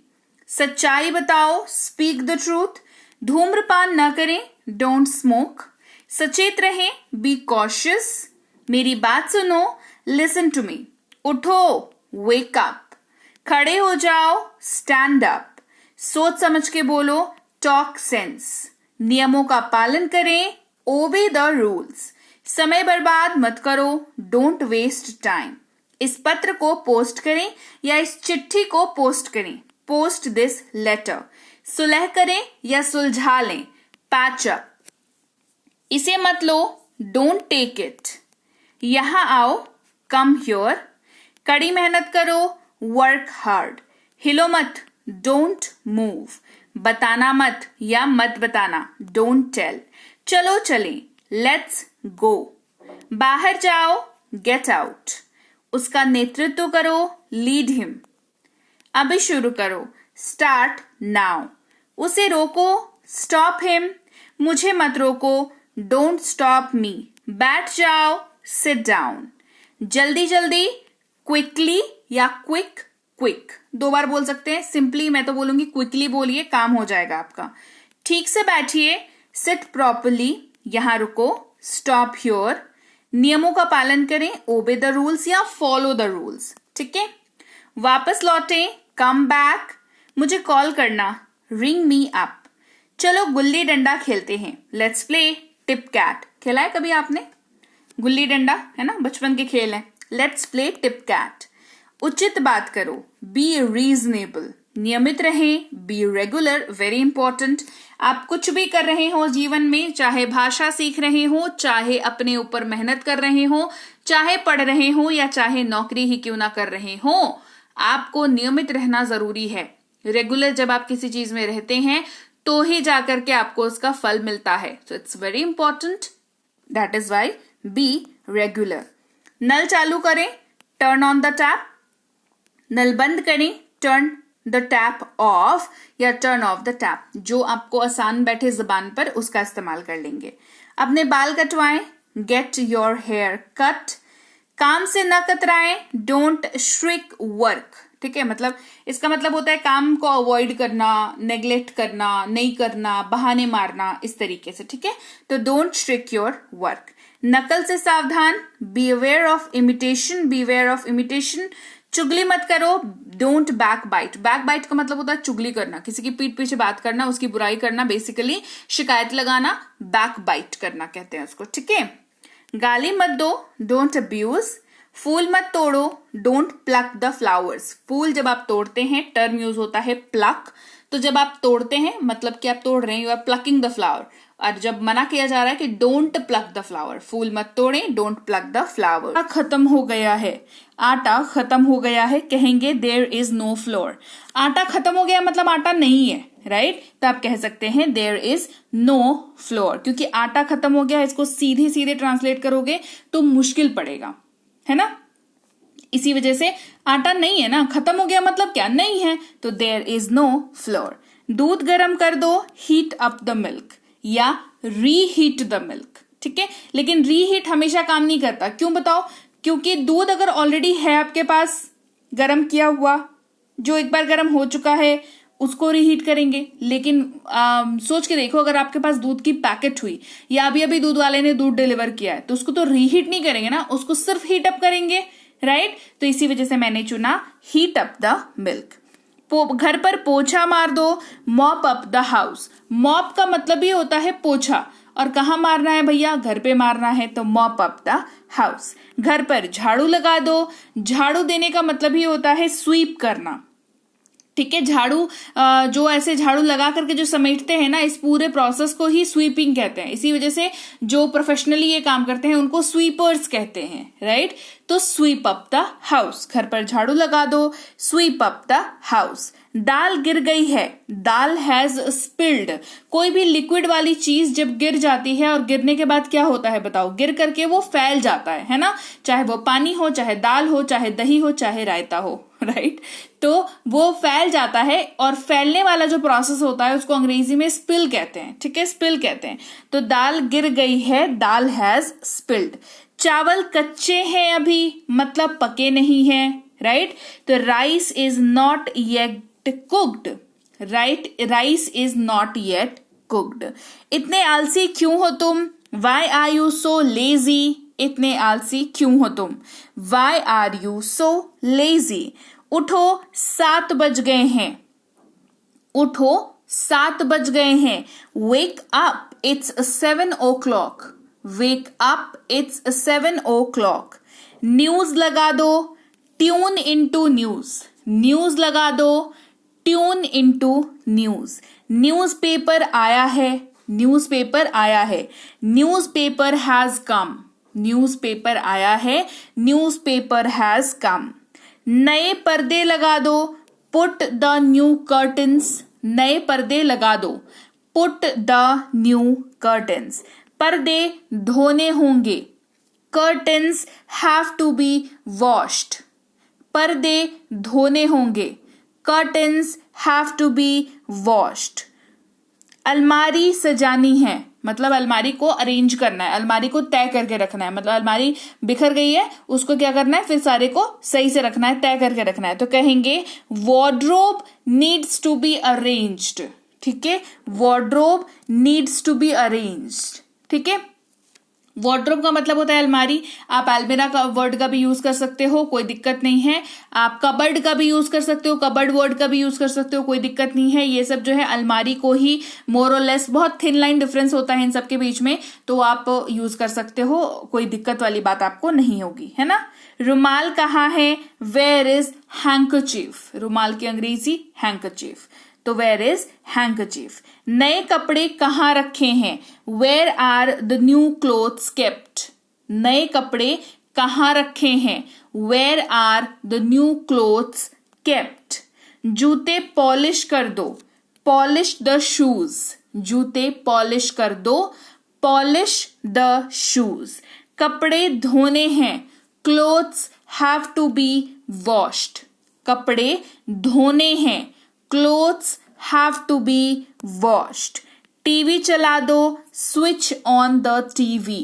सच्चाई बताओ, स्पीक द ट्रूथ, धूम्रपान न करें, डोंट स्मोक, सचेत रहें, बी कॉशियस, मेरी बात सुनो, लिसन टू मी, उठो, वेक अप, खड़े हो जाओ, स्टैंड अप, सोच समझ के बोलो, टॉक सेंस, नियमों का पालन करें, ओबे द रूल्स, समय बर्बाद मत करो, डोंट वेस्ट टाइम, इस पत्र को पोस्ट करें या इस चिट्ठी को पोस्ट करें, पोस्ट दिस लेटर, सुलह करें या सुलझा लें, पैच अप, इसे मत लो, डोंट टेक इट। यहां आओ, कम हियर। कड़ी मेहनत करो, वर्क हार्ड। हिलो मत, डोंट मूव। बताना मत या मत बताना, डोंट टेल। चलो चलें, लेट्स गो। बाहर जाओ, गेट आउट। उसका नेतृत्व करो, लीड हिम। अभी शुरू करो, स्टार्ट नाउ। उसे रोको, स्टॉप हिम। मुझे मत रोको, डोंट स्टॉप मी। बैठ जाओ, सिट डाउन। जल्दी जल्दी, क्विकली या क्विक क्विक। 2 बार बोल सकते हैं। सिंपली मैं तो बोलूंगी क्विकली बोलिए, काम हो जाएगा आपका। ठीक से बैठिए, सिट प्रॉपरली। यहां रुको, स्टॉप हियर। नियमों का पालन करें, ओबे द रूल्स या फॉलो द रूल्स। ठीक है। वापस लौटें, कम बैक। मुझे कॉल करना, रिंग मी अप। चलो गुल्ली डंडा खेलते हैं, लेट्स प्ले टिप कैट। खेला है कभी आपने? गुल्ली डंडा है ना, बचपन के खेल है। Let's play tip cat. उचित बात करो, बी रीजनेबल। नियमित रहें, बी रेगुलर, वेरी इंपॉर्टेंट। आप कुछ भी कर रहे हो जीवन में, चाहे भाषा सीख रहे हो, चाहे अपने ऊपर मेहनत कर रहे हो, चाहे पढ़ रहे हो या चाहे नौकरी ही क्यों ना कर रहे हो, आपको नियमित रहना जरूरी है। रेगुलर जब आप किसी चीज में रहते हैं तो ही जाकर के आपको उसका फल मिलता है। So it's very important, that is why be regular. नल चालू करें, टर्न ऑन द टैप। नल बंद करें, टर्न द टैप ऑफ या टर्न ऑफ द टैप। जो आपको आसान बैठे जुबान पर, उसका इस्तेमाल कर लेंगे। अपने बाल कटवाएं, गेट योर हेयर कट। काम से न कतराएं, डोंट श्रिक वर्क। ठीक है, मतलब इसका मतलब होता है काम को अवॉइड करना, नेग्लेक्ट करना, नहीं करना, बहाने मारना, इस तरीके से। ठीक है, तो डोंट श्रिक योर वर्क। नकल से सावधान, be aware of imitation. Be aware of imitation. चुगली मत करो, don't backbite. Backbite का मतलब होता है चुगली करना, किसी की पीठ पीछे बात करना, उसकी बुराई करना, बेसिकली शिकायत लगाना, बैक बाइट करना कहते हैं उसको। ठीक है। गाली मत दो, डोंट अब्यूज। फूल मत तोड़ो, डोंट प्लक द फ्लावर्स। फूल जब आप तोड़ते हैं, टर्म यूज होता है प्लक। तो जब आप तोड़ते हैं मतलब कि आप तोड़ रहे हैं, you are plucking the flower. और जब मना किया जा रहा है कि डोंट प्लक द फ्लावर, फूल मत तोड़ें, डोंट प्लक द फ्लावर। आटा खत्म हो गया है, आटा खत्म हो गया है, कहेंगे देयर इज नो फ्लोर। आटा खत्म हो गया मतलब आटा नहीं है, राइट? तो आप कह सकते हैं देयर इज नो फ्लोर, क्योंकि आटा खत्म हो गया। इसको सीधे सीधे ट्रांसलेट करोगे तो मुश्किल पड़ेगा, है ना? इसी वजह से आटा नहीं है ना, खत्म हो गया मतलब क्या, नहीं है, तो देयर इज नो फ्लोर। दूध गर्म कर दो, हीट अप द मिल्क या रीहीट द मिल्क। ठीक है, लेकिन रीहीट हमेशा काम नहीं करता। क्यों बताओ? क्योंकि दूध अगर ऑलरेडी है आपके पास गर्म किया हुआ, जो एक बार गर्म हो चुका है, उसको रीहीट करेंगे। लेकिन सोच के देखो, अगर आपके पास दूध की पैकेट हुई या अभी अभी दूध वाले ने दूध डिलीवर किया है, तो उसको तो रीहीट नहीं करेंगे ना, उसको सिर्फ हीट अप करेंगे, राइट? तो इसी वजह से मैंने चुना हीट अप द मिल्क। घर पर पोछा मार दो, mop up the house. Mop का मतलब ही होता है पोछा, और कहाँ मारना है भैया? घर पे मारना है, तो मॉप अप द हाउस। घर पर झाड़ू लगा दो। झाड़ू देने का मतलब ही होता है स्वीप करना। ठीक है, झाड़ू जो ऐसे झाड़ू लगा करके जो समेटते हैं ना, इस पूरे प्रोसेस को ही स्वीपिंग कहते हैं। इसी वजह से जो प्रोफेशनली ये काम करते हैं उनको स्वीपर्स कहते हैं, राइट? तो स्वीप अप द हाउस, घर पर झाड़ू लगा दो, स्वीप अप द हाउस। दाल गिर गई है, दाल हैज स्पिल्ड। कोई भी लिक्विड वाली चीज जब गिर जाती है, और गिरने के बाद क्या होता है बताओ? गिर करके वो फैल जाता है ना? चाहे वो पानी हो, चाहे दाल हो, चाहे दही हो, चाहे रायता हो, राइट? तो वो फैल जाता है, और फैलने वाला जो प्रोसेस होता है उसको अंग्रेजी में स्पिल कहते हैं। ठीक है, स्पिल कहते हैं। तो दाल गिर गई है, दाल हैज स्पिल्ड। चावल कच्चे हैं अभी, मतलब पके नहीं है, राइट? तो rice is not yet cooked, right? Rice is not yet cooked. इतने आलसी क्यों हो तुम? Why are you so lazy? इतने आलसी क्यों हो तुम? Why are you so lazy? उठो, 7 बज गए हैं। उठो, 7 बज गए हैं। Wake up, it's 7 o'clock। Wake up, it's 7 o'clock। News लगा दो, ट्यून इनटू न्यूज। न्यूज लगा दो, ट्यून इनटू न्यूज। न्यूज़पेपर आया है, न्यूज़पेपर आया है, न्यूज़पेपर हैज कम, न्यूज़पेपर आया है, न्यूज़पेपर हैज कम। नए पर्दे लगा दो, पुट द न्यू कर्टन्स, नए पर्दे लगा दो, पुट द न्यू कर्टन्स। पर्दे धोने होंगे, curtains have to be washed, पर्दे धोने होंगे, curtains have to be washed. अलमारी सजानी है, मतलब अलमारी को अरेंज करना है, अलमारी को तय करके रखना है, मतलब अलमारी बिखर गई है, उसको क्या करना है, फिर सारे को सही से रखना है, तय करके रखना है। तो कहेंगे wardrobe needs to be arranged, ठीक है, wardrobe needs to be arranged, ठीक है। वार्डरोब का मतलब होता है अलमारी, आप अलमीरा का वर्ड का भी यूज कर सकते हो, कोई दिक्कत नहीं है। आप कबर्ड का भी यूज कर सकते हो, कबर्ड वर्ड का भी यूज कर सकते हो, कोई दिक्कत नहीं है। ये सब जो है अलमारी को ही मोर और लेस, बहुत थिन लाइन डिफरेंस होता है इन सब के बीच में, तो आप यूज कर सकते हो, कोई दिक्कत वाली बात आपको नहीं होगी, है ना। रुमाल कहाँ है, वेयर इज हैंकरचीफ, रुमाल की अंग्रेजी हैंकरचीफ, तो वेयर इज हैंकरचीफ। नए कपड़े कहाँ रखे हैं, where are the new clothes kept, नए कपड़े कहाँ रखे हैं, where are the new clothes kept. जूते पॉलिश कर दो, पॉलिश द शूज, जूते पॉलिश कर दो, पॉलिश द शूज। कपड़े धोने हैं, clothes have to be washed, कपड़े धोने हैं, clothes have to be washed. TV चला दो, switch on the TV,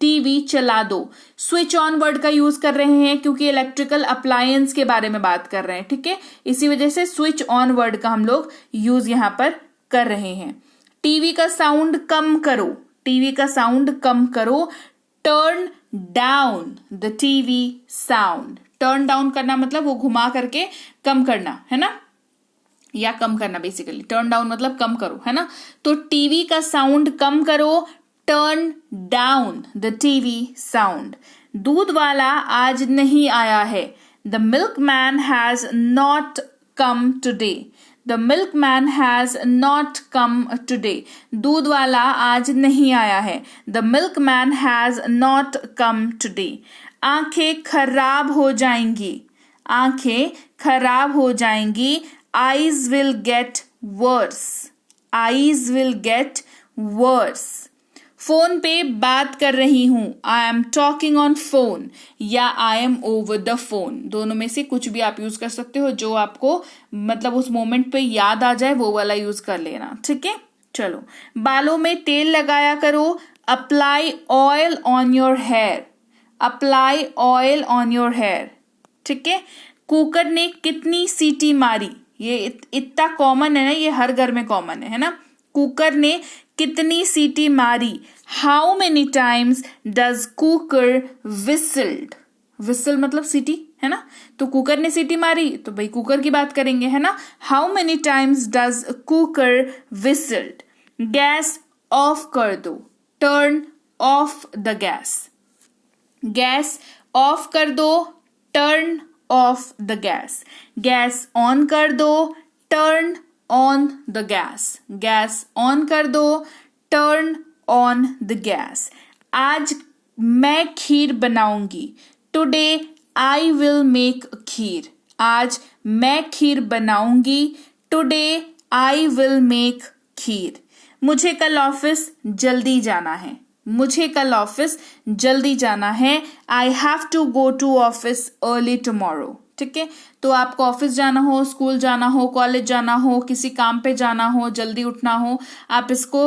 TV चला दो। स्विच ऑन वर्ड का यूज कर रहे हैं क्योंकि इलेक्ट्रिकल अप्लायंस के बारे में बात कर रहे हैं, ठीक है, इसी वजह से स्विच ऑन वर्ड का हम लोग यूज यहां पर कर रहे हैं। टीवी का साउंड कम करो, टीवी का साउंड कम करो, turn down the TV sound. Turn down करना मतलब वो घुमा करके कम करना, है ना, या कम करना, बेसिकली टर्न डाउन मतलब कम करो, है ना। तो टीवी का साउंड कम करो, turn down the TV sound. दूध वाला आज नहीं आया है, the milkman has not come today, the milkman has not come today. दूध वाला आज नहीं आया है, the milkman has not come today. आंखें खराब हो जाएंगी, आंखें खराब हो जाएंगी, eyes will get worse, eyes will get worse। Phone पे बात कर रही हूं, I am talking on phone या I am over the phone, दोनों में से कुछ भी आप यूज कर सकते हो, जो आपको मतलब उस मोमेंट पे याद आ जाए वो वाला यूज कर लेना, ठीक है। चलो, बालों में तेल लगाया करो, apply oil on your hair, apply oil on your hair, ठीक है। कुकर ने कितनी सीटी मारी, ये इतना कॉमन है ना, ये हर घर में कॉमन है ना। कुकर ने कितनी सीटी मारी, how many times does cooker whistled, whistle मतलब सीटी, है ना, तो कुकर ने सीटी मारी तो भाई कुकर की बात करेंगे, है ना। How many times does cooker whistled. Gas off कर दो, turn off the gas, gas off कर दो, turn off the gas. Gas on कर दो, turn on the gas, gas on कर दो, टर्न ऑन द गैस। आज मैं खीर बनाऊंगी, टुडे आई विल मेक खीर, आज मैं खीर बनाऊंगी, टुडे आई विल मेक खीर। मुझे कल ऑफिस जल्दी जाना है, मुझे कल ऑफिस जल्दी जाना है, I have to go to office early tomorrow, ठीक है। तो आपको ऑफिस जाना हो, स्कूल जाना हो, कॉलेज जाना हो, किसी काम पे जाना हो, जल्दी उठना हो, आप इसको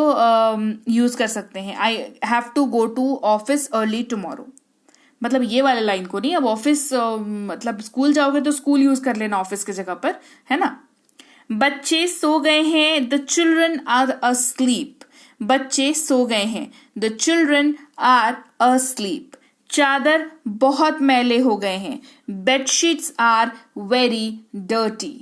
यूज कर सकते हैं, I have to go to office early tomorrow. मतलब ये वाले लाइन को नहीं, अब ऑफिस मतलब स्कूल जाओगे तो स्कूल यूज कर लेना ऑफिस की जगह पर, है ना। बच्चे सो गए हैं, द चिल्ड्रन आर अस्लीप, बच्चे सो गए हैं, द चिल्ड्रन आर अस्लीप। चादर बहुत मैले हो गए हैं, बेडशीट्स आर वेरी डर्टी,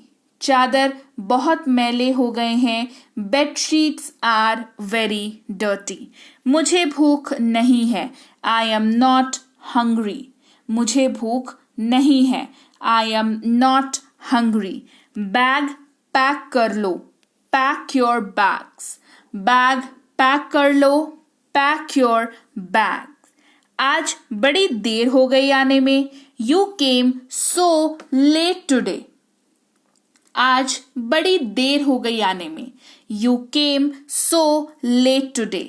चादर बहुत मैले हो गए हैं, बेडशीट्स आर वेरी डर्टी। मुझे भूख नहीं है, आई एम नॉट हंग्री, मुझे भूख नहीं है, I am not hungry. Bag pack कर लो, pack your bags, bag pack कर लो, पैक योर बैग। आज बड़ी देर हो गई आने में, you came so let today. आज बड़ी देर हो गई आने में, you came so let today.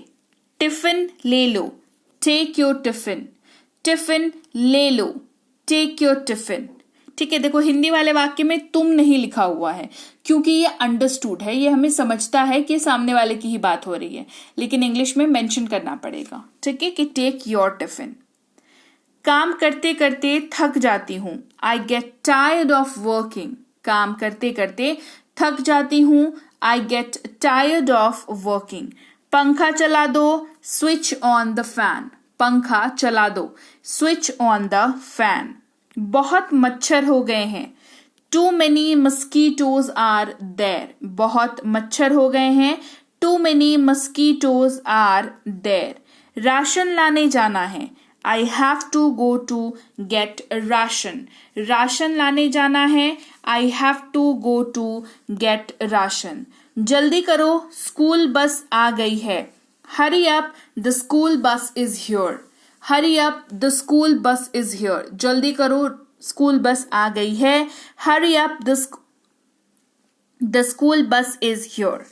Tiffin ले लो, टेक योर टिफिन। टिफिन ले लो, टेक योर टिफिन। ठीक है, देखो हिंदी वाले वाक्य में तुम नहीं लिखा हुआ है क्योंकि ये अंडरस्टूड है, ये हमें समझता है कि सामने वाले की ही बात हो रही है, लेकिन इंग्लिश में मेंशन करना पड़ेगा। ठीक है, कि टेक योर टिफिन। काम करते करते थक जाती हूं, I get tired of working. काम करते करते थक जाती हूं, I get tired of working. पंखा चला दो, स्विच ऑन द फैन। पंखा चला दो, स्विच ऑन द फैन। बहुत मच्छर हो गए हैं, too many mosquitoes are there. बहुत मच्छर हो गए हैं, too many mosquitoes are there. Ration लाने जाना है, I have to go to get ration. Ration लाने जाना है, I have to go to get ration. जल्दी करो, स्कूल बस आ गई है, hurry up the school bus is here. Hurry up the school bus is here. जल्दी करो, स्कूल बस आ गई है, hurry up the school bus is here.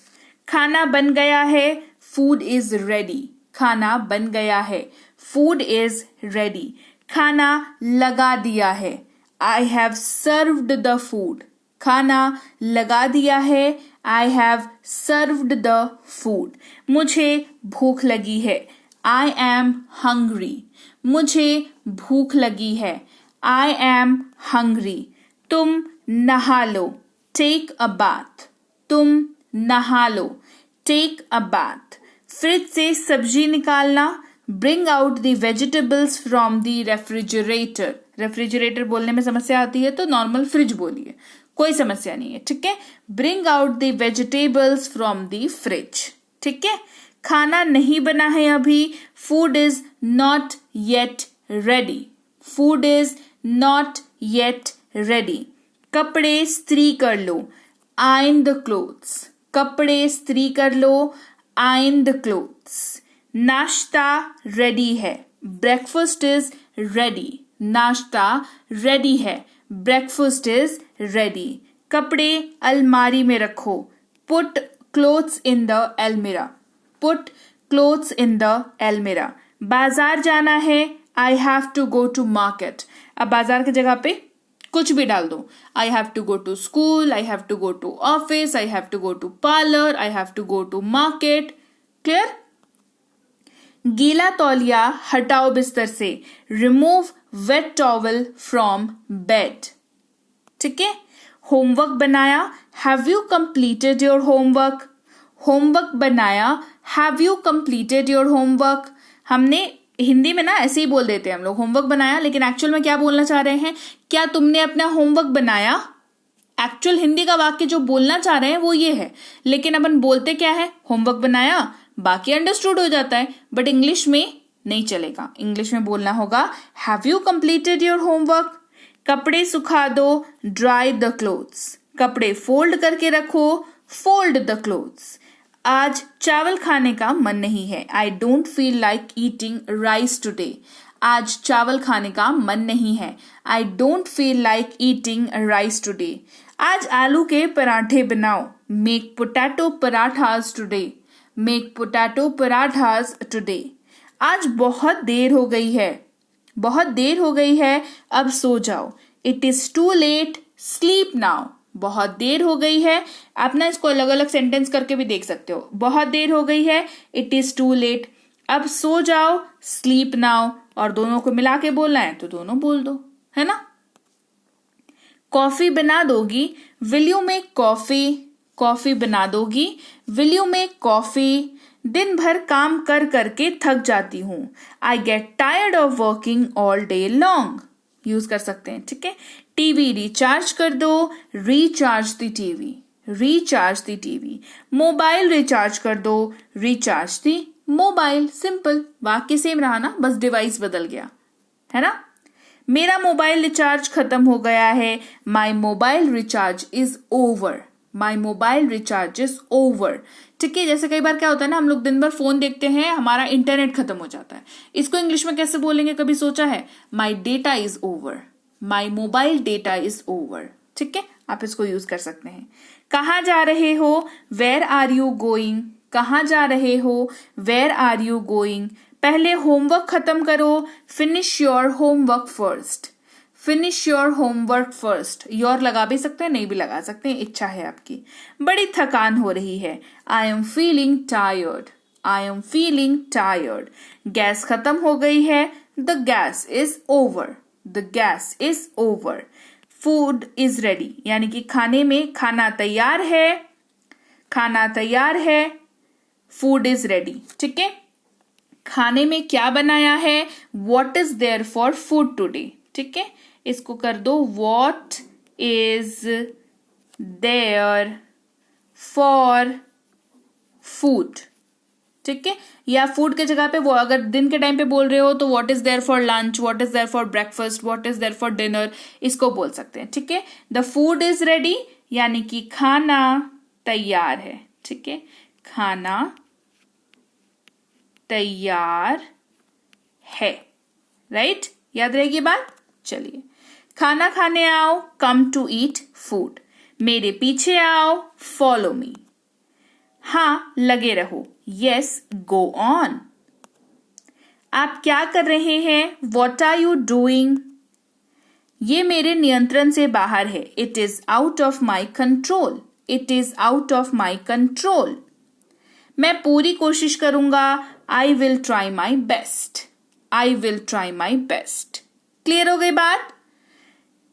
खाना बन गया है, फूड इज रेडी। खाना बन गया है, फूड इज रेडी। खाना लगा दिया है, I have served the food. खाना लगा दिया है, I have served the food. मुझे भूख लगी है, आई एम हंग्री। मुझे भूख लगी है, आई एम हंग्री। तुम नहा लो, टेक अ बाथ। तुम नहा लो, टेक अ बाथ। फ्रिज से सब्जी निकालना, bring out the vegetables from the refrigerator. Refrigerator बोलने में समस्या आती है तो नॉर्मल फ्रिज बोलिए, कोई समस्या नहीं है। ठीक है, bring out the vegetables from the fridge. ठीक है, खाना नहीं बना है अभी, food is not yet ready. Food is not yet ready. कपड़े स्त्री कर लो, आयन द क्लोथ्स। कपड़े स्त्री कर लो, आयन द क्लोथ्स। नाश्ता रेडी है, ब्रेकफास्ट इज रेडी। नाश्ता रेडी है, ब्रेकफास्ट इज रेडी। कपड़े अलमारी में रखो, put clothes in the almirah. Put clothes in the almirah. बाजार जाना है, I have to go to market. अब बाजार की जगह पे कुछ भी डाल दो, I have to go to school, I have to go to office, I have to go to parlour, I have to go to market. Clear? गीला तौलिया हटाओ बिस्तर से, remove wet towel from bed. ठीक है, होमवर्क बनाया, have you completed your homework. Homework बनाया, have you completed your homework. हमने हिंदी में ना ऐसे ही बोल देते हैं हम लोग, होमवर्क बनाया, लेकिन एक्चुअल में क्या बोलना चाह रहे हैं, क्या तुमने अपना होमवर्क बनाया। एक्चुअल हिंदी का वाक्य जो बोलना चाह रहे हैं वो ये है, लेकिन अपन बोलते क्या है, होमवर्क बनाया, बाकी अंडरस्टूड हो जाता है, बट इंग्लिश में नहीं चलेगा। इंग्लिश में बोलना होगा have you completed your homework. कपड़े सुखा दो, ड्राई द क्लोथ्स। कपड़े फोल्ड करके रखो, फोल्ड द क्लोथ्स। आज चावल खाने का मन नहीं है, I don't feel like eating rice today. आज चावल खाने का मन नहीं है, I don't feel like eating rice today. आज आलू के पराठे बनाओ, make potato parathas today. Make potato parathas today. आज बहुत देर हो गई है, बहुत देर हो गई है, अब सो जाओ। It is too late, sleep now. बहुत देर हो गई है, आप ना इसको अलग अलग सेंटेंस करके भी देख सकते हो। बहुत देर हो गई है, इट इज टू लेट, अब सो जाओ, स्लीप नाउ। और दोनों को मिला के बोलना है तो दोनों बोल दो, है ना। कॉफी बना दोगी, will you make coffee. Coffee बना दोगी, विल यू मेक कॉफी। दिन भर काम कर करके थक जाती हूँ, I get tired of working all day long. Use कर सकते हैं, ठीक है। टीवी रिचार्ज कर दो, recharge the TV. Recharge the TV. Mobile recharge कर दो, रिचार्ज द मोबाइल। सिंपल, वाक्य सेम रहा ना, बस डिवाइस बदल गया, है ना। मेरा मोबाइल रिचार्ज खत्म हो गया है, my mobile recharge is over. My mobile recharge is over. ठीक है। जैसे कई बार क्या होता है ना, हम लोग दिन भर फोन देखते हैं, हमारा इंटरनेट खत्म हो जाता है। इसको इंग्लिश में कैसे बोलेंगे, कभी सोचा है? My data is over, my mobile data is over. ठीक है, आप इसको यूज कर सकते हैं। कहाँ जा रहे हो? Where are you going. कहाँ जा रहे हो? Where are you going. पहले होमवर्क खत्म करो, finish your homework first. Finish your homework first. Your लगा भी सकते हैं, नहीं भी लगा सकते हैं, इच्छा है आपकी। बड़ी थकान हो रही है, I am feeling tired. I am feeling tired. Gas खत्म हो गई है, the gas is over. The gas is over. Food is ready, यानी कि खाने में खाना तैयार है। खाना तैयार है, फूड इज रेडी। ठीक है, खाने में क्या बनाया है? What is there for food today. ठीक है, इसको कर दो what is there for food. ठीक है, या फूड के जगह पे वो अगर दिन के टाइम पे बोल रहे हो तो what is there for lunch, what is there for breakfast, what is there for dinner, इसको बोल सकते हैं। ठीक है, द फूड इज रेडी, यानी कि खाना तैयार है। ठीक है, खाना तैयार है। राइट, याद रहेगी बात। चलिए, खाना खाने आओ, कम टू ईट फूड। मेरे पीछे आओ, फॉलो मी। हाँ, लगे रहो, यस गो ऑन। आप क्या कर रहे हैं? What are you doing. ये मेरे नियंत्रण से बाहर है, it is out of my control. It is out of my control. मैं पूरी कोशिश करूंगा, I will try my best. I will try my best. Clear हो गई बात।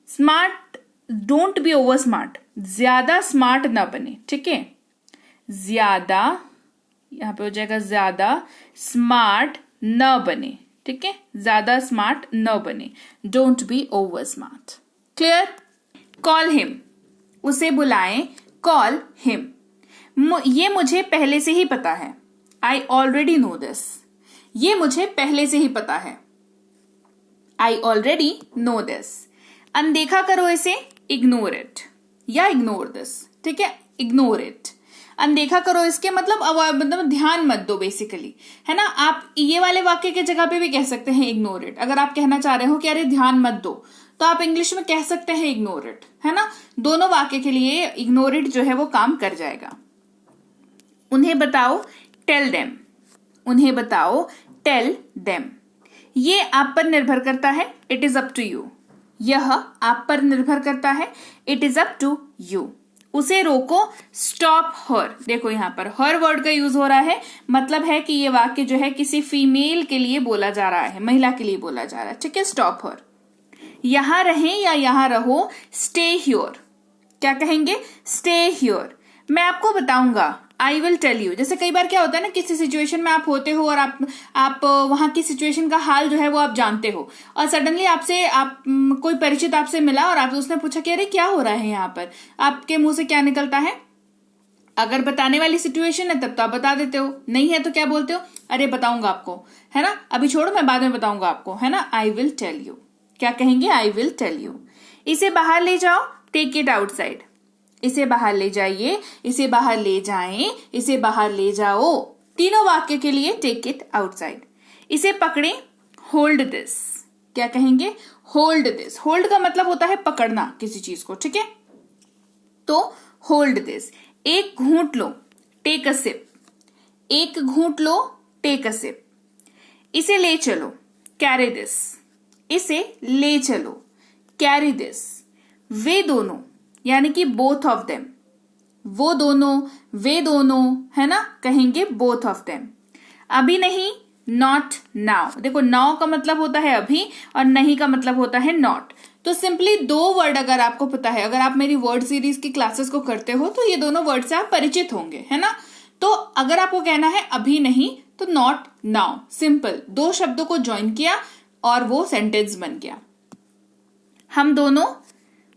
Smart, don't be over smart. ज्यादा स्मार्ट ना बने। ठीक है, ज्यादा, यहां पे हो जाएगा ज्यादा स्मार्ट न बने। ठीक है, ज्यादा स्मार्ट न बने। Don't be over smart. Clear. Call him, उसे बुलाएं, कॉल हिम। ये मुझे पहले से ही पता है, आई ऑलरेडी नो दिस। ये मुझे पहले से ही पता है, आई ऑलरेडी नो दिस। अनदेखा करो इसे, इग्नोर इट या इग्नोर दिस। ठीक है, इग्नोर इट, अनदेखा करो इसके मतलब ध्यान मत दो बेसिकली, है ना। आप ये वाले वाक्य के जगह पे भी कह सकते हैं इग्नोर इट। अगर आप कहना चाह रहे हो कि अरे ध्यान मत दो, तो आप इंग्लिश में कह सकते हैं इग्नोर इट, है ना। दोनों वाक्य के लिए इग्नोर इट जो है वो काम कर जाएगा। उन्हें बताओ, टेल देम। उन्हें बताओ, टेल देम। ये आप पर निर्भर करता है, it is up to you. यह आप पर निर्भर करता है, it is up to you. उसे रोको, स्टॉप हर। देखो यहां पर हर वर्ड का यूज हो रहा है, मतलब है कि ये वाक्य जो है किसी फीमेल के लिए बोला जा रहा है, महिला के लिए बोला जा रहा है। ठीक है, स्टॉप हर। यहां रहें या यहां रहो, स्टे हियर। क्या कहेंगे? Stay here. मैं आपको बताऊंगा, आई विल टेल यू। जैसे कई बार क्या होता है ना, किसी सिचुएशन में आप होते हो और आप वहां की सिचुएशन का हाल जो है वो आप जानते हो, और सडनली कोई परिचित आपसे मिला और उसने पूछा कि अरे क्या हो रहा है यहाँ पर, आपके मुंह से क्या निकलता है? अगर बताने वाली सिचुएशन है तब तो आप बता देते हो, नहीं है तो क्या बोलते हो? अरे बताऊंगा आपको, है ना, अभी छोड़ो, मैं बाद में बताऊंगा आपको, है ना। I will tell you. क्या कहेंगे? I will tell you. इसे बाहर ले जाओ, टेक इट आउटसाइड। इसे बाहर ले जाइए, इसे बाहर ले जाएं, इसे बाहर ले जाओ। तीनों वाक्य के लिए टेक इट आउटसाइड। इसे पकड़े, होल्ड दिस। क्या कहेंगे? Hold this. होल्ड का मतलब होता है पकड़ना किसी चीज को। ठीक है, तो होल्ड दिस। एक घूंट लो, टेक अ सिप। एक घूंट लो, टेक अ सिप। इसे ले चलो, कैरी दिस। इसे ले चलो, कैरी दिस। वे दोनों, यानी कि बोथ ऑफ देम। वो दोनों, वे दोनों, है ना, कहेंगे बोथ ऑफ देम। अभी नहीं, नॉट नाउ। देखो नाउ का मतलब होता है अभी और नहीं का मतलब होता है नॉट। तो सिंपली दो वर्ड अगर आपको पता है, अगर आप मेरी वर्ड सीरीज की क्लासेस को करते हो तो ये दोनों वर्ड से आप परिचित होंगे, है ना। तो अगर आपको कहना है अभी नहीं तो नॉट नाउ। सिंपल, दो शब्दों को ज्वाइन किया और वो सेंटेंस बन गया। हम दोनों,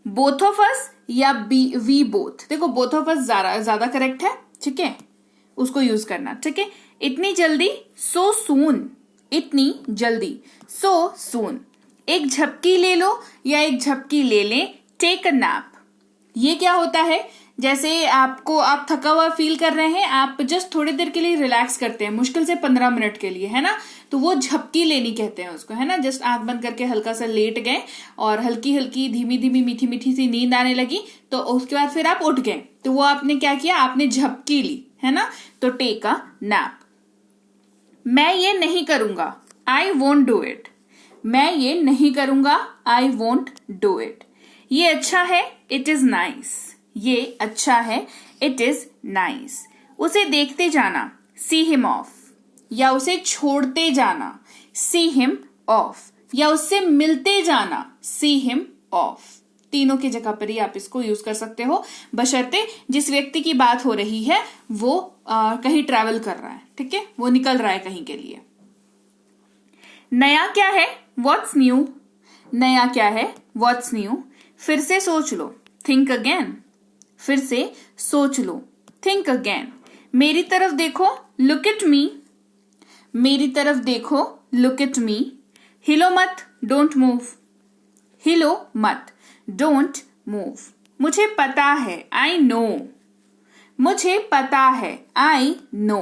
बोथ ऑफ अस या वी बोथ। देखो बोथ ऑफ अस ज्यादा करेक्ट है। ठीक है, उसको यूज करना। ठीक है, इतनी जल्दी, सो सून। इतनी जल्दी, सो सून। एक झपकी ले लो या एक झपकी ले लें, टेक अ नैप। ये क्या होता है? जैसे आप थका हुआ फील कर रहे हैं, आप जस्ट थोड़ी देर के लिए रिलैक्स करते हैं, मुश्किल से 15 मिनट के लिए, है ना, तो वो झपकी लेनी कहते हैं उसको, है ना। जस्ट आंख बंद करके हल्का सा लेट गए और हल्की हल्की धीमी धीमी मीठी मीठी सी नींद आने लगी, तो उसके बाद फिर आप उठ गए, तो वो आपने क्या किया, आपने झपकी ली, है ना। तो टेक अ नैप। मैं ये नहीं करूंगा, आई वोंट डू इट। मैं ये नहीं करूंगा, आई वोंट डू इट। ये अच्छा है, इट इज नाइस। ये अच्छा है, इट इज नाइस। उसे देखते जाना, सी हिम ऑफ, या उसे छोड़ते जाना, सी हिम ऑफ, या उससे मिलते जाना, सी हिम ऑफ। तीनों की जगह पर ही आप इसको यूज कर सकते हो, बशर्ते जिस व्यक्ति की बात हो रही है वो कहीं ट्रैवल कर रहा है, ठीक है, वो निकल रहा है कहीं के लिए। नया क्या है, व्हाट्स न्यू। नया क्या है, व्हाट्स न्यू। फिर से सोच लो, थिंक अगेन। फिर से सोच लो, थिंक अगेन। मेरी तरफ देखो, लुक एट मी। मेरी तरफ देखो, लुक एट मी। हिलो मत, डोंट मूव। हिलो मत, डोंट मूव। मुझे पता है, आई नो। मुझे पता है, आई नो।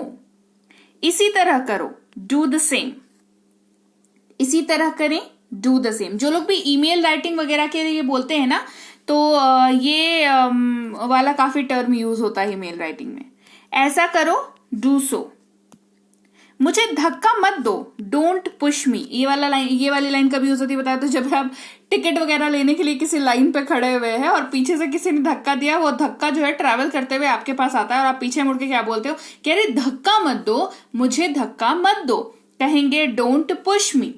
इसी तरह करो, डू द सेम। इसी तरह करें, डू द सेम। जो लोग भी ईमेल राइटिंग वगैरह के लिए बोलते हैं ना, तो ये वाला काफी टर्म यूज होता है ईमेल राइटिंग में। ऐसा करो, डू सो। मुझे धक्का मत दो, डोंट पुश मी। ये वाली लाइन कभी यूज होती है बताया, तो जब आप टिकट वगैरह लेने के लिए किसी लाइन पे खड़े हुए हैं और पीछे से किसी ने धक्का दिया, वो धक्का जो है ट्रैवल करते हुए आपके पास आता है और आप पीछे मुड़ के क्या बोलते हो, कि अरे धक्का मत दो, मुझे धक्का मत दो। कहेंगे don't push me,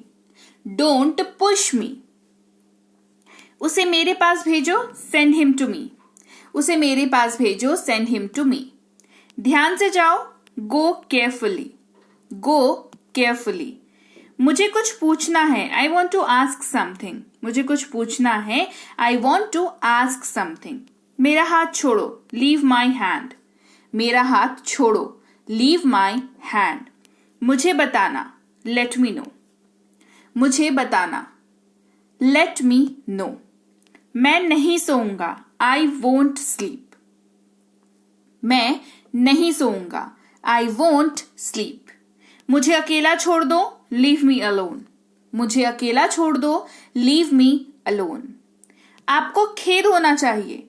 don't push me. उसे मेरे पास भेजो, सेंड हिम टू मी। उसे मेरे पास भेजो, सेंड हिम टू मी। ध्यान से जाओ, गो केयरफुली। गो केयरफुली। मुझे कुछ पूछना है, I want to ask something. मुझे कुछ पूछना है, I want to ask something. मेरा हाथ छोड़ो, लीव माई हैंड। मेरा हाथ छोड़ो, लीव माई हैंड। मुझे बताना, लेट मी नो। मुझे बताना, लेट मी नो। मैं नहीं सोऊंगा, आई वोंट स्लीप। मैं नहीं सोऊंगा, आई वोंट स्लीप। मुझे अकेला छोड़ दो, लीव मी अलोन। मुझे अकेला छोड़ दो, लीव मी अलोन। आपको खेद होना चाहिए,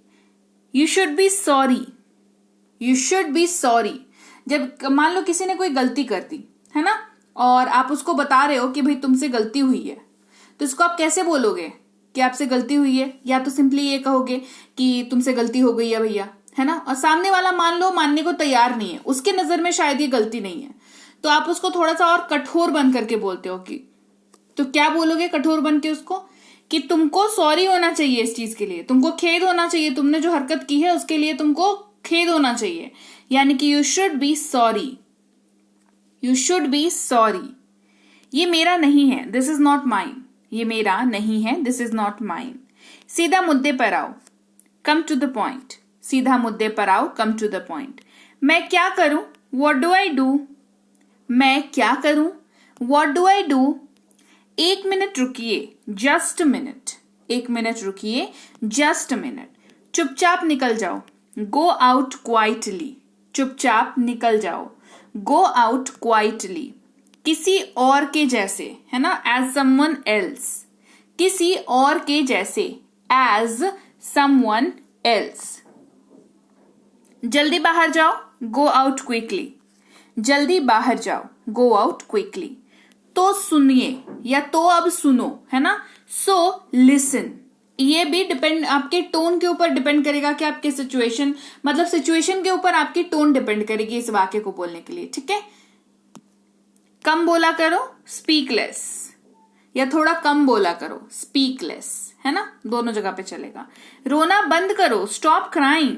you should be sorry. You should be sorry. जब मान लो किसी ने कोई गलती कर दी है ना, और आप उसको बता रहे हो कि भाई तुमसे गलती हुई है, तो इसको आप कैसे बोलोगे कि आपसे गलती हुई है? या तो सिंपली ये कहोगे कि तुमसे गलती हो गई है भैया, है ना, और सामने वाला मान लो मानने को तैयार नहीं है, उसके नजर में शायद ये गलती नहीं है, तो आप उसको थोड़ा सा और कठोर बन करके बोलते हो कि, तो क्या बोलोगे कठोर बन के उसको, कि तुमको सॉरी होना चाहिए इस चीज के लिए, तुमको खेद होना चाहिए, तुमने जो हरकत की है उसके लिए तुमको खेद होना चाहिए, यानी कि you should be sorry. You should be sorry. ये मेरा नहीं है, दिस इज नॉट माइन। ये मेरा नहीं है, दिस इज नॉट माइन। सीधा मुद्दे पर आओ, कम टू द पॉइंट। सीधा मुद्दे पर आओ, कम टू द पॉइंट। मैं क्या करूं, व्हाट डू आई डू। मैं क्या करूं, व्हाट डू आई डू। एक मिनट रुकिए, जस्ट मिनट। एक मिनट रुकिए, जस्ट मिनट। चुपचाप निकल जाओ, गो आउट क्वाइटली। चुपचाप निकल जाओ, गो आउट क्वाइटली। किसी और के जैसे, है ना, एज समवन एल्स। किसी और के जैसे, एज समवन एल्स। जल्दी बाहर जाओ, गो आउट क्विकली। जल्दी बाहर जाओ, गो आउट क्विकली। तो सुनिए, या तो अब सुनो, है ना, सो लिसन। ये भी डिपेंड आपके टोन के ऊपर डिपेंड करेगा कि आपके सिचुएशन, मतलब सिचुएशन के ऊपर आपकी टोन डिपेंड करेगी इस वाक्य को बोलने के लिए, ठीक है। कम बोला करो, स्पीक लेस, या थोड़ा कम बोला करो, स्पीक लेस, है ना, दोनों जगह पे चलेगा। रोना बंद करो, स्टॉप क्राइंग।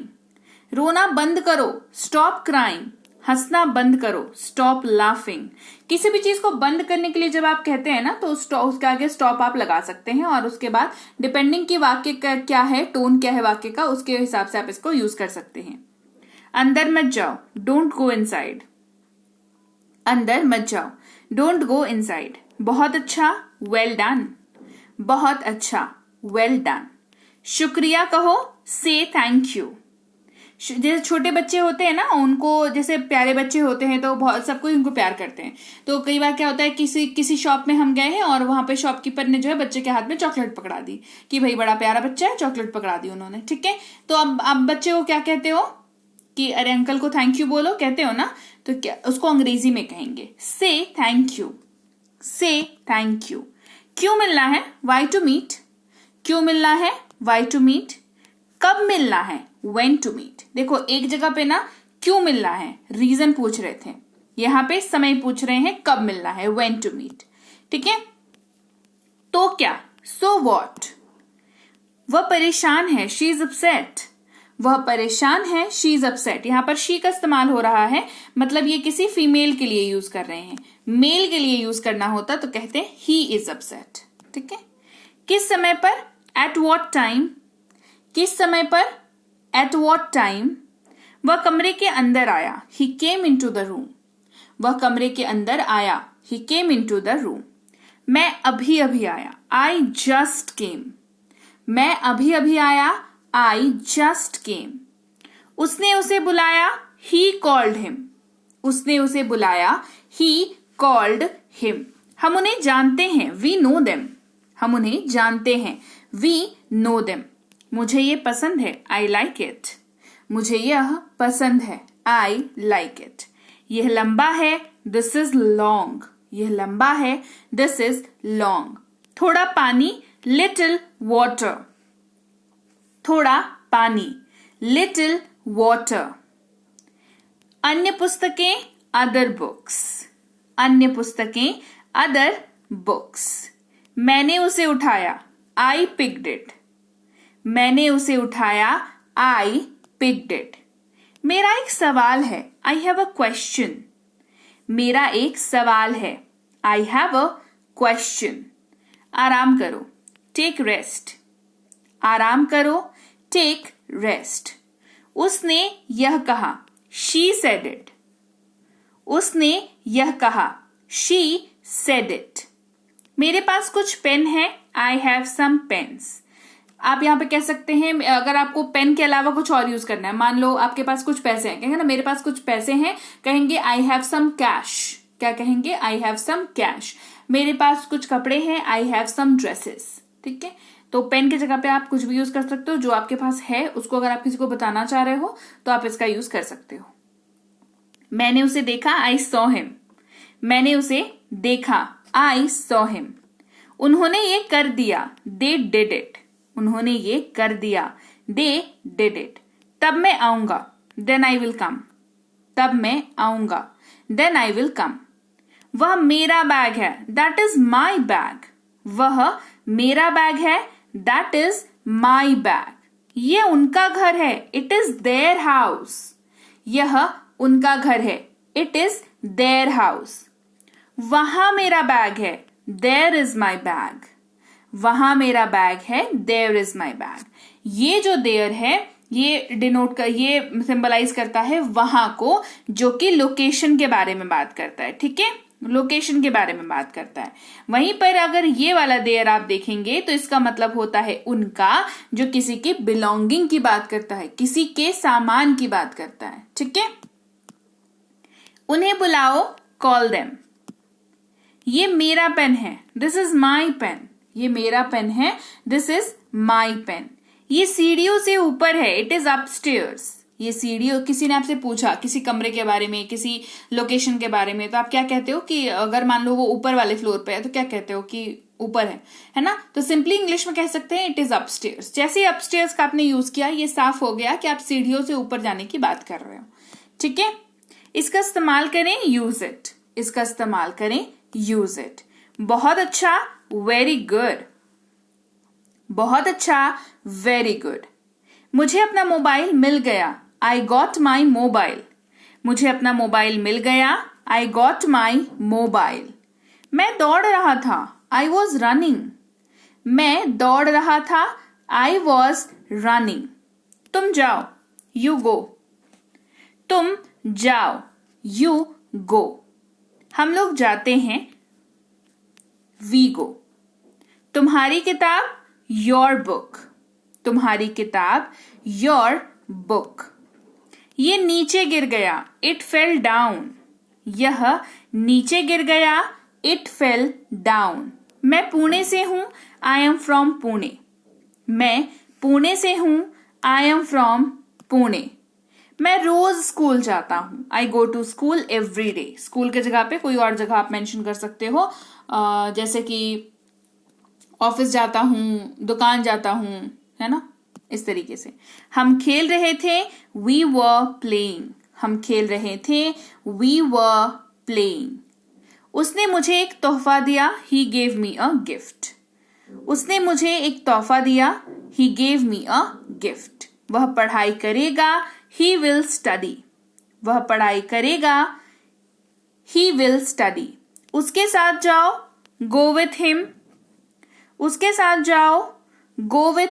रोना बंद करो, स्टॉप क्राइंग। हंसना बंद करो, स्टॉप लाफिंग। किसी भी चीज को बंद करने के लिए जब आप कहते हैं ना, तो उसके आगे स्टॉप आप लगा सकते हैं, और उसके बाद डिपेंडिंग की वाक्य का क्या है, टोन क्या है वाक्य का, उसके हिसाब से आप इसको यूज कर सकते हैं। अंदर मत जाओ, डोंट गो इनसाइड। अंदर मत जाओ, डोंट गो इनसाइड। बहुत अच्छा, वेल डन। बहुत अच्छा, वेल डन। शुक्रिया कहो, से थैंक यू। जैसे छोटे बच्चे होते हैं ना, उनको जैसे प्यारे बच्चे होते हैं तो बहुत सब कोई उनको प्यार करते हैं। तो कई बार क्या होता है, किसी शॉप में हम गए हैं और वहां पे शॉपकीपर ने जो है बच्चे के हाथ में चॉकलेट पकड़ा दी कि भाई बड़ा प्यारा बच्चा है, चॉकलेट पकड़ा दी उन्होंने, ठीक है। तो अब बच्चे को क्या कहते हो कि अरे अंकल को थैंक यू बोलो, कहते हो ना, तो क्या उसको अंग्रेजी में कहेंगे से थैंक यू, से थैंक यू। क्यों मिलना है, वाई टू मीट। क्यों मिलना है, वाई टू मीट। कब मिलना है, व्हेन टू मीट। देखो एक जगह पे ना क्यों मिलना है, रीजन पूछ रहे थे, यहां पे समय पूछ रहे हैं, कब मिलना है, व्हेन टू मीट, ठीक है। तो क्या, सो व्हाट। वह परेशान है, शी इज अपसेट। वह परेशान है, शी इज अपसेट। यहां पर शी का इस्तेमाल हो रहा है, मतलब ये किसी फीमेल के लिए यूज कर रहे हैं। मेल के लिए यूज करना होता तो कहते हैं ही इज अपसेट, ठीक है। किस समय पर, एट वॉट टाइम। किस समय पर, एट वॉट टाइम। वह कमरे के अंदर आया, ही केम इन टू द रूम। वह कमरे के अंदर आया, ही केम इन टू द रूम। मैं अभी अभी आया, आई जस्ट केम। मैं अभी अभी आया, आई जस्ट केम। उसने उसे बुलाया, ही कॉल्ड हिम। उसने उसे बुलाया, ही कॉल्ड हिम। हम उन्हें जानते हैं, वी नो देम। हम उन्हें जानते हैं, वी नो देम। मुझे ये पसंद है, आई लाइक इट। मुझे यह पसंद है, आई लाइक इट। यह लंबा है, दिस इज लॉन्ग। यह लंबा है, दिस इज लॉन्ग। थोड़ा पानी, लिटिल वाटर। थोड़ा पानी, लिटिल वाटर। अन्य पुस्तकें, अदर बुक्स। अन्य पुस्तकें, अदर बुक्स। मैंने उसे उठाया, आई पिक्ड इट। मैंने उसे उठाया, आई पिक्ड इट। मेरा एक सवाल है, आई हैव अ क्वेश्चन। मेरा एक सवाल है, आई हैव अ क्वेश्चन। आराम करो, टेक रेस्ट। आराम करो, टेक रेस्ट। उसने यह कहा, शी सेड इट। उसने यह कहा, शी सेड इट। मेरे पास कुछ पेन है, आई हैव सम पेन्स। आप यहां पे कह सकते हैं, अगर आपको पेन के अलावा कुछ और यूज करना है, मान लो आपके पास कुछ पैसे हैं, कहेंगे ना मेरे पास कुछ पैसे हैं, कहेंगे आई हैव सम कैश। क्या कहेंगे, आई हैव सम कैश। मेरे पास कुछ कपड़े हैं, आई हैव सम ड्रेसेस, ठीक है। तो पेन की जगह पे आप कुछ भी यूज कर सकते हो, जो आपके पास है उसको अगर आप किसी को बताना चाह रहे हो तो आप इसका यूज कर सकते हो। मैंने उसे देखा, आई सॉ हिम। मैंने उसे देखा, आई सॉ हिम। उन्होंने ये कर दिया, दे डिड इट। उन्होंने ये कर दिया, दे डिड इट। तब मैं आऊंगा, देन आई विल कम। तब मैं आऊंगा, देन आई विल कम। वह मेरा बैग है, दैट इज माई बैग। वह मेरा बैग है, दैट इज माई बैग। ये उनका घर है, इट इज देयर हाउस। यह उनका घर है, इट इज देयर हाउस। वहां मेरा बैग है, देयर इज माई बैग। वहां मेरा बैग है, देयर इज माई बैग। ये जो देयर है, ये डिनोट कर, ये सिंबलाइज करता है वहां को, जो कि लोकेशन के बारे में बात करता है, ठीक है। लोकेशन के बारे में बात करता है। वहीं पर अगर ये वाला देयर आप देखेंगे तो इसका मतलब होता है उनका, जो किसी के बिलोंगिंग की बात करता है, किसी के सामान की बात करता है, ठीक है। उन्हें बुलाओ, कॉल देम। ये मेरा पेन है, दिस इज माई पेन। ये मेरा पेन है, दिस इज माई पेन। ये सीढ़ियों से ऊपर है, इट इज अपस्टेयर्स। ये सीढ़ियों, किसी ने आपसे पूछा किसी कमरे के बारे में, किसी लोकेशन के बारे में, तो आप क्या कहते हो कि अगर मान लो वो ऊपर वाले फ्लोर पे है तो क्या कहते हो कि ऊपर है ना। तो सिंपली इंग्लिश में कह सकते हैं इट इज अपस्टेयर्स। जैसे ही अपस्टेयर्स का आपने यूज किया, ये साफ हो गया कि आप सीढ़ियों से ऊपर जाने की बात कर रहे हो, ठीक है। इसका इस्तेमाल करें, यूज इट। इसका इस्तेमाल करें, यूज इट। बहुत अच्छा, वेरी गुड। बहुत अच्छा, वेरी गुड। मुझे अपना मोबाइल मिल गया, आई गॉट माई मोबाइल। मुझे अपना मोबाइल मिल गया, आई गॉट माई मोबाइल। मैं दौड़ रहा था, आई वॉज रनिंग। मैं दौड़ रहा था, आई वॉज रनिंग। तुम जाओ, यू गो। तुम जाओ, यू गो। हम लोग जाते हैं, वी गो। तुम्हारी किताब, योर बुक। तुम्हारी किताब, योर बुक। ये नीचे गिर गया, इट फेल डाउन। यह नीचे गिर गया, इट फेल डाउन। मैं पुणे से हूं, आई एम फ्रॉम पुणे। मैं पुणे से हूं, आई एम फ्रॉम पुणे। मैं रोज स्कूल जाता हूं, I go to school every day. School के जगह पे कोई और जगह आप मेंशन कर सकते हो, जैसे कि ऑफिस जाता हूं, दुकान जाता हूं, है ना, इस तरीके से। हम खेल रहे थे, वी वर प्लेइंग। हम खेल रहे थे, वी वर प्लेइंग। उसने मुझे एक तोहफा दिया, he gave me a gift. उसने मुझे एक तोहफा दिया, he gave me a gift. वह पढ़ाई करेगा, ही विल स्टडी। वह पढ़ाई करेगा, ही विल स्टडी। उसके साथ जाओ, गो विथ हिम। उसके साथ जाओ, गो विथ।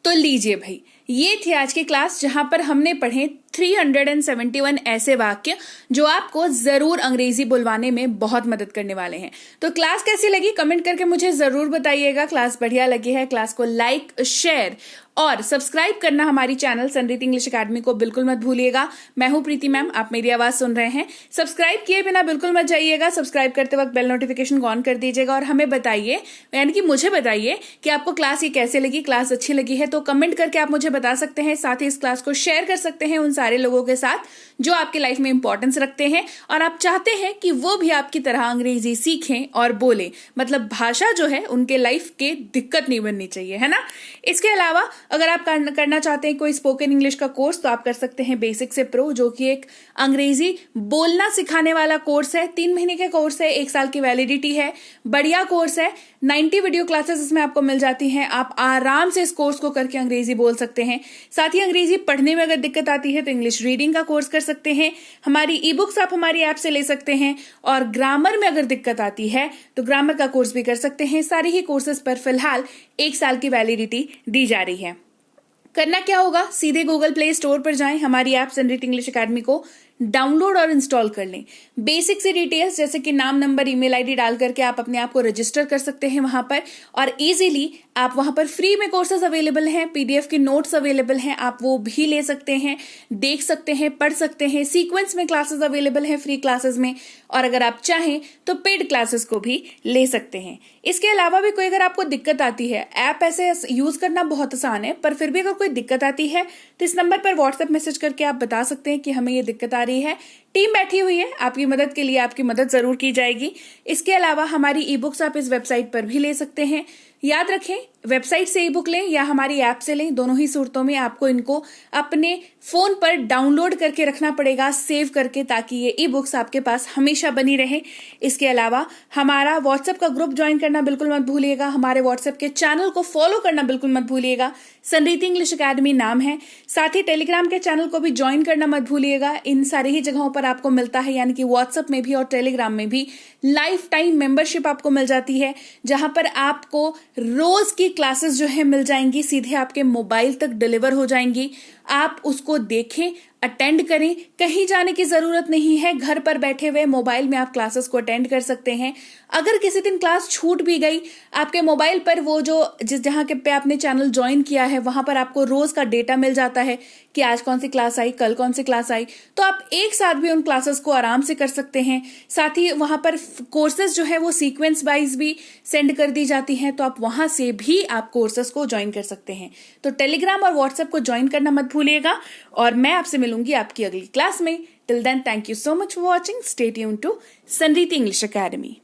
तो लीजिए भाई, ये थी आज की क्लास जहां पर हमने पढ़े 371 ऐसे वाक्य जो आपको जरूर अंग्रेजी बोलवाने में बहुत मदद करने वाले हैं। तो क्लास कैसी लगी कमेंट करके मुझे जरूर बताइएगा। क्लास बढ़िया लगी है, क्लास को लाइक, शेयर और सब्सक्राइब करना हमारी चैनल संरीत इंग्लिश अकेडमी को बिल्कुल मत भूलिएगा। मैं हूं प्रीति मैम, आप मेरी आवाज सुन रहे हैं। सब्सक्राइब किए बिना बिल्कुल मत जाइएगा। सब्सक्राइब करते वक्त बेल नोटिफिकेशन को ऑन कर दीजिएगा और हमें बताइए, यानी कि मुझे बताइए कि आपको क्लास ये कैसे लगी। क्लास अच्छी लगी है तो कमेंट करके आप मुझे बता सकते हैं। साथ ही इस क्लास को शेयर कर सकते हैं उन सारे लोगों के साथ जो आपकी लाइफ में इंपॉर्टेंस रखते हैं और आप चाहते हैं कि वो भी आपकी तरह अंग्रेजी सीखें और बोलें। मतलब भाषा जो है उनके लाइफ के दिक्कत नहीं बननी चाहिए, है ना। इसके अलावा अगर आप करना चाहते हैं कोई स्पोकन इंग्लिश का कोर्स तो आप कर सकते हैं बेसिक से प्रो, जो कि एक अंग्रेजी बोलना सिखाने वाला कोर्स है। 3 महीने के कोर्स है, 1 साल की वैलिडिटी है, बढ़िया कोर्स है। 90 वीडियो क्लासेस इसमें आपको मिल जाती हैं। आप आराम से इस कोर्स को करके अंग्रेजी बोल सकते हैं। साथ ही अंग्रेजी पढ़ने में अगर दिक्कत आती है तो इंग्लिश रीडिंग का कोर्स कर सकते हैं। हमारी ई बुक्स आप हमारी ऐप से ले सकते हैं और ग्रामर में अगर दिक्कत आती है तो ग्रामर का कोर्स भी कर सकते हैं। सारे ही कोर्सेज पर फिलहाल 1 साल की वैलिडिटी दी जा रही है। करना क्या होगा, सीधे गूगल प्ले स्टोर पर जाएं, हमारी ऐप संरीत इंग्लिश अकेडमी को डाउनलोड और इंस्टॉल कर लें। बेसिक सी डिटेल्स जैसे कि नाम, नंबर, ईमेल आईडी डाल करके आप अपने आप को रजिस्टर कर सकते हैं वहां पर और इजीली आप वहां पर फ्री में कोर्सेज अवेलेबल हैं, पीडीएफ के नोट्स अवेलेबल हैं, आप वो भी ले सकते हैं, देख सकते हैं, पढ़ सकते हैं। सीक्वेंस में क्लासेस अवेलेबल हैं फ्री क्लासेस में, और अगर आप चाहें तो पेड क्लासेस को भी ले सकते हैं। इसके अलावा भी कोई अगर आपको दिक्कत आती है, ऐप ऐसे यूज करना बहुत आसान है, पर फिर भी अगर कोई दिक्कत आती है तो इस नंबर पर व्हाट्सएप मैसेज करके आप बता सकते हैं कि हमें ये दिक्कत आ रही है। टीम बैठी हुई है आपकी मदद के लिए, आपकी मदद जरूर की जाएगी। इसके अलावा हमारी ई बुक्स आप इस वेबसाइट पर भी ले सकते हैं। याद रखें, वेबसाइट से ई बुक लें या हमारी ऐप से लें, दोनों ही सूरतों में आपको इनको अपने फोन पर डाउनलोड करके रखना पड़ेगा, सेव करके, ताकि ये ई बुक्स आपके पास हमेशा बनी रहे। इसके अलावा हमारा व्हाट्सएप का ग्रुप ज्वाइन करना बिल्कुल मत भूलिएगा। हमारे व्हाट्सएप के चैनल को फॉलो करना बिल्कुल मत भूलिएगा, संरीत इंग्लिश अकेडमी नाम है। साथ ही टेलीग्राम के चैनल को भी ज्वाइन करना मत भूलिएगा। इन सारी ही जगहों पर आपको मिलता है, यानी कि व्हाट्सएप में भी और टेलीग्राम में भी लाइफ टाइम मेंबरशिप आपको मिल जाती है, जहां पर आपको रोज की क्लासेस जो है मिल जाएंगी, सीधे आपके मोबाइल तक डिलीवर हो जाएंगी। आप उसको देखें, अटेंड करें, कहीं जाने की जरूरत नहीं है। घर पर बैठे हुए मोबाइल में आप क्लासेस को अटेंड कर सकते हैं। अगर किसी दिन क्लास छूट भी गई, आपके मोबाइल पर वो जो जहां के पे आपने चैनल ज्वाइन किया है वहां पर आपको रोज का डेटा मिल जाता है कि आज कौन सी क्लास आई, कल कौन सी क्लास आई, तो आप एक साथ भी उन क्लासेस को आराम से कर सकते हैं। साथ ही वहां पर कोर्सेज जो है वो सीक्वेंस वाइज भी सेंड कर दी जाती हैं, तो आप वहां से भी आप कोर्सेज को ज्वाइन कर सकते हैं। तो टेलीग्राम और व्हाट्सएप को ज्वाइन करना मत भूलिएगा और मैं आपसे मिलूंगी आपकी अगली क्लास में। Till then, thank you so much for watching. Stay tuned to Sanreet English academy.